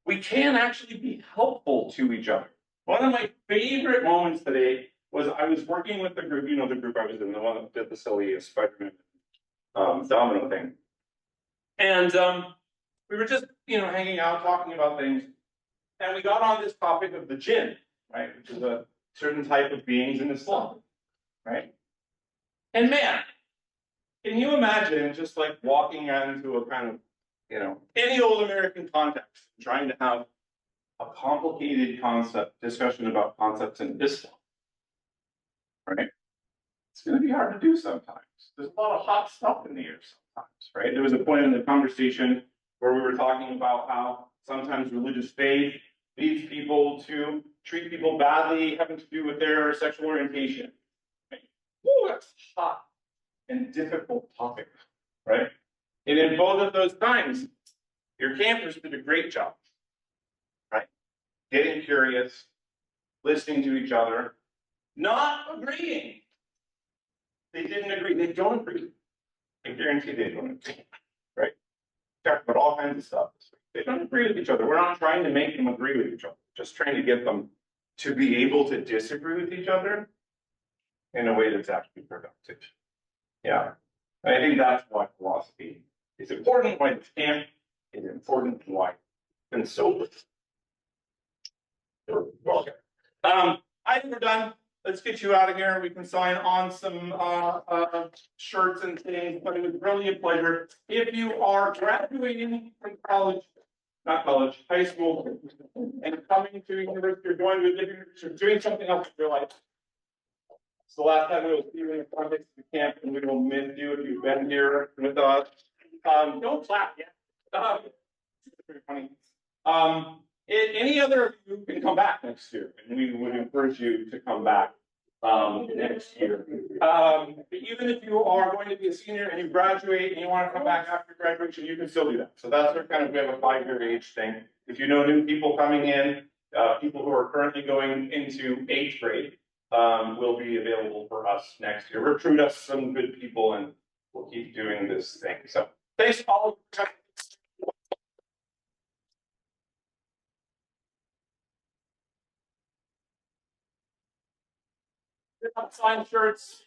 E: we can actually be helpful to each other. One of my favorite moments today was I was working with the group, you know, the group I was in, the one that did the silly Spider-Man domino thing. And we were just, you know, hanging out, talking about things. And we got on this topic of the jinn, right? Which is a certain type of beings in Islam, right? And man, can you imagine just like walking into a kind of, you know, any old American context, trying to have a complicated discussion about concepts in Islam, right? It's going to be hard to do sometimes. There's a lot of hot stuff in the air sometimes, right? There was a point in the conversation where we were talking about how sometimes religious faith leads people to treat people badly, having to do with their sexual orientation. Right? Ooh, that's hot and difficult topic, right? And in both of those times, your campers did a great job, right? Getting curious, listening to each other, not agreeing. They didn't agree. They don't agree. I guarantee they don't agree, right? Talk about all kinds of stuff. They don't agree with each other. We're not trying to make them agree with each other. Just trying to get them to be able to disagree with each other in a way that's actually productive. Yeah. And I think that's why philosophy is important, why it's camp is important, and why it's been so well. I think we're done. Let's get you out of here. We can sign on some shirts and things, but it was really a pleasure. If you are graduating from college, not college, high school, and coming to university or going to a different university or doing something else in your life, it's the last time we will see you in the context of the camp, and we will miss you if you've been here with us. Don't clap yet. It's very funny. Any other of you can come back next year, and we would encourage you to come back next year. Even if you are going to be a senior and you graduate and you want to come back after graduation, you can still do that. So that's our kind of, we have a 5-year age thing. If you know new people coming in, people who are currently going into 8th grade, will be available for us next year. Recruit us some good people, and we'll keep doing this thing. So thanks all. Sign shirts.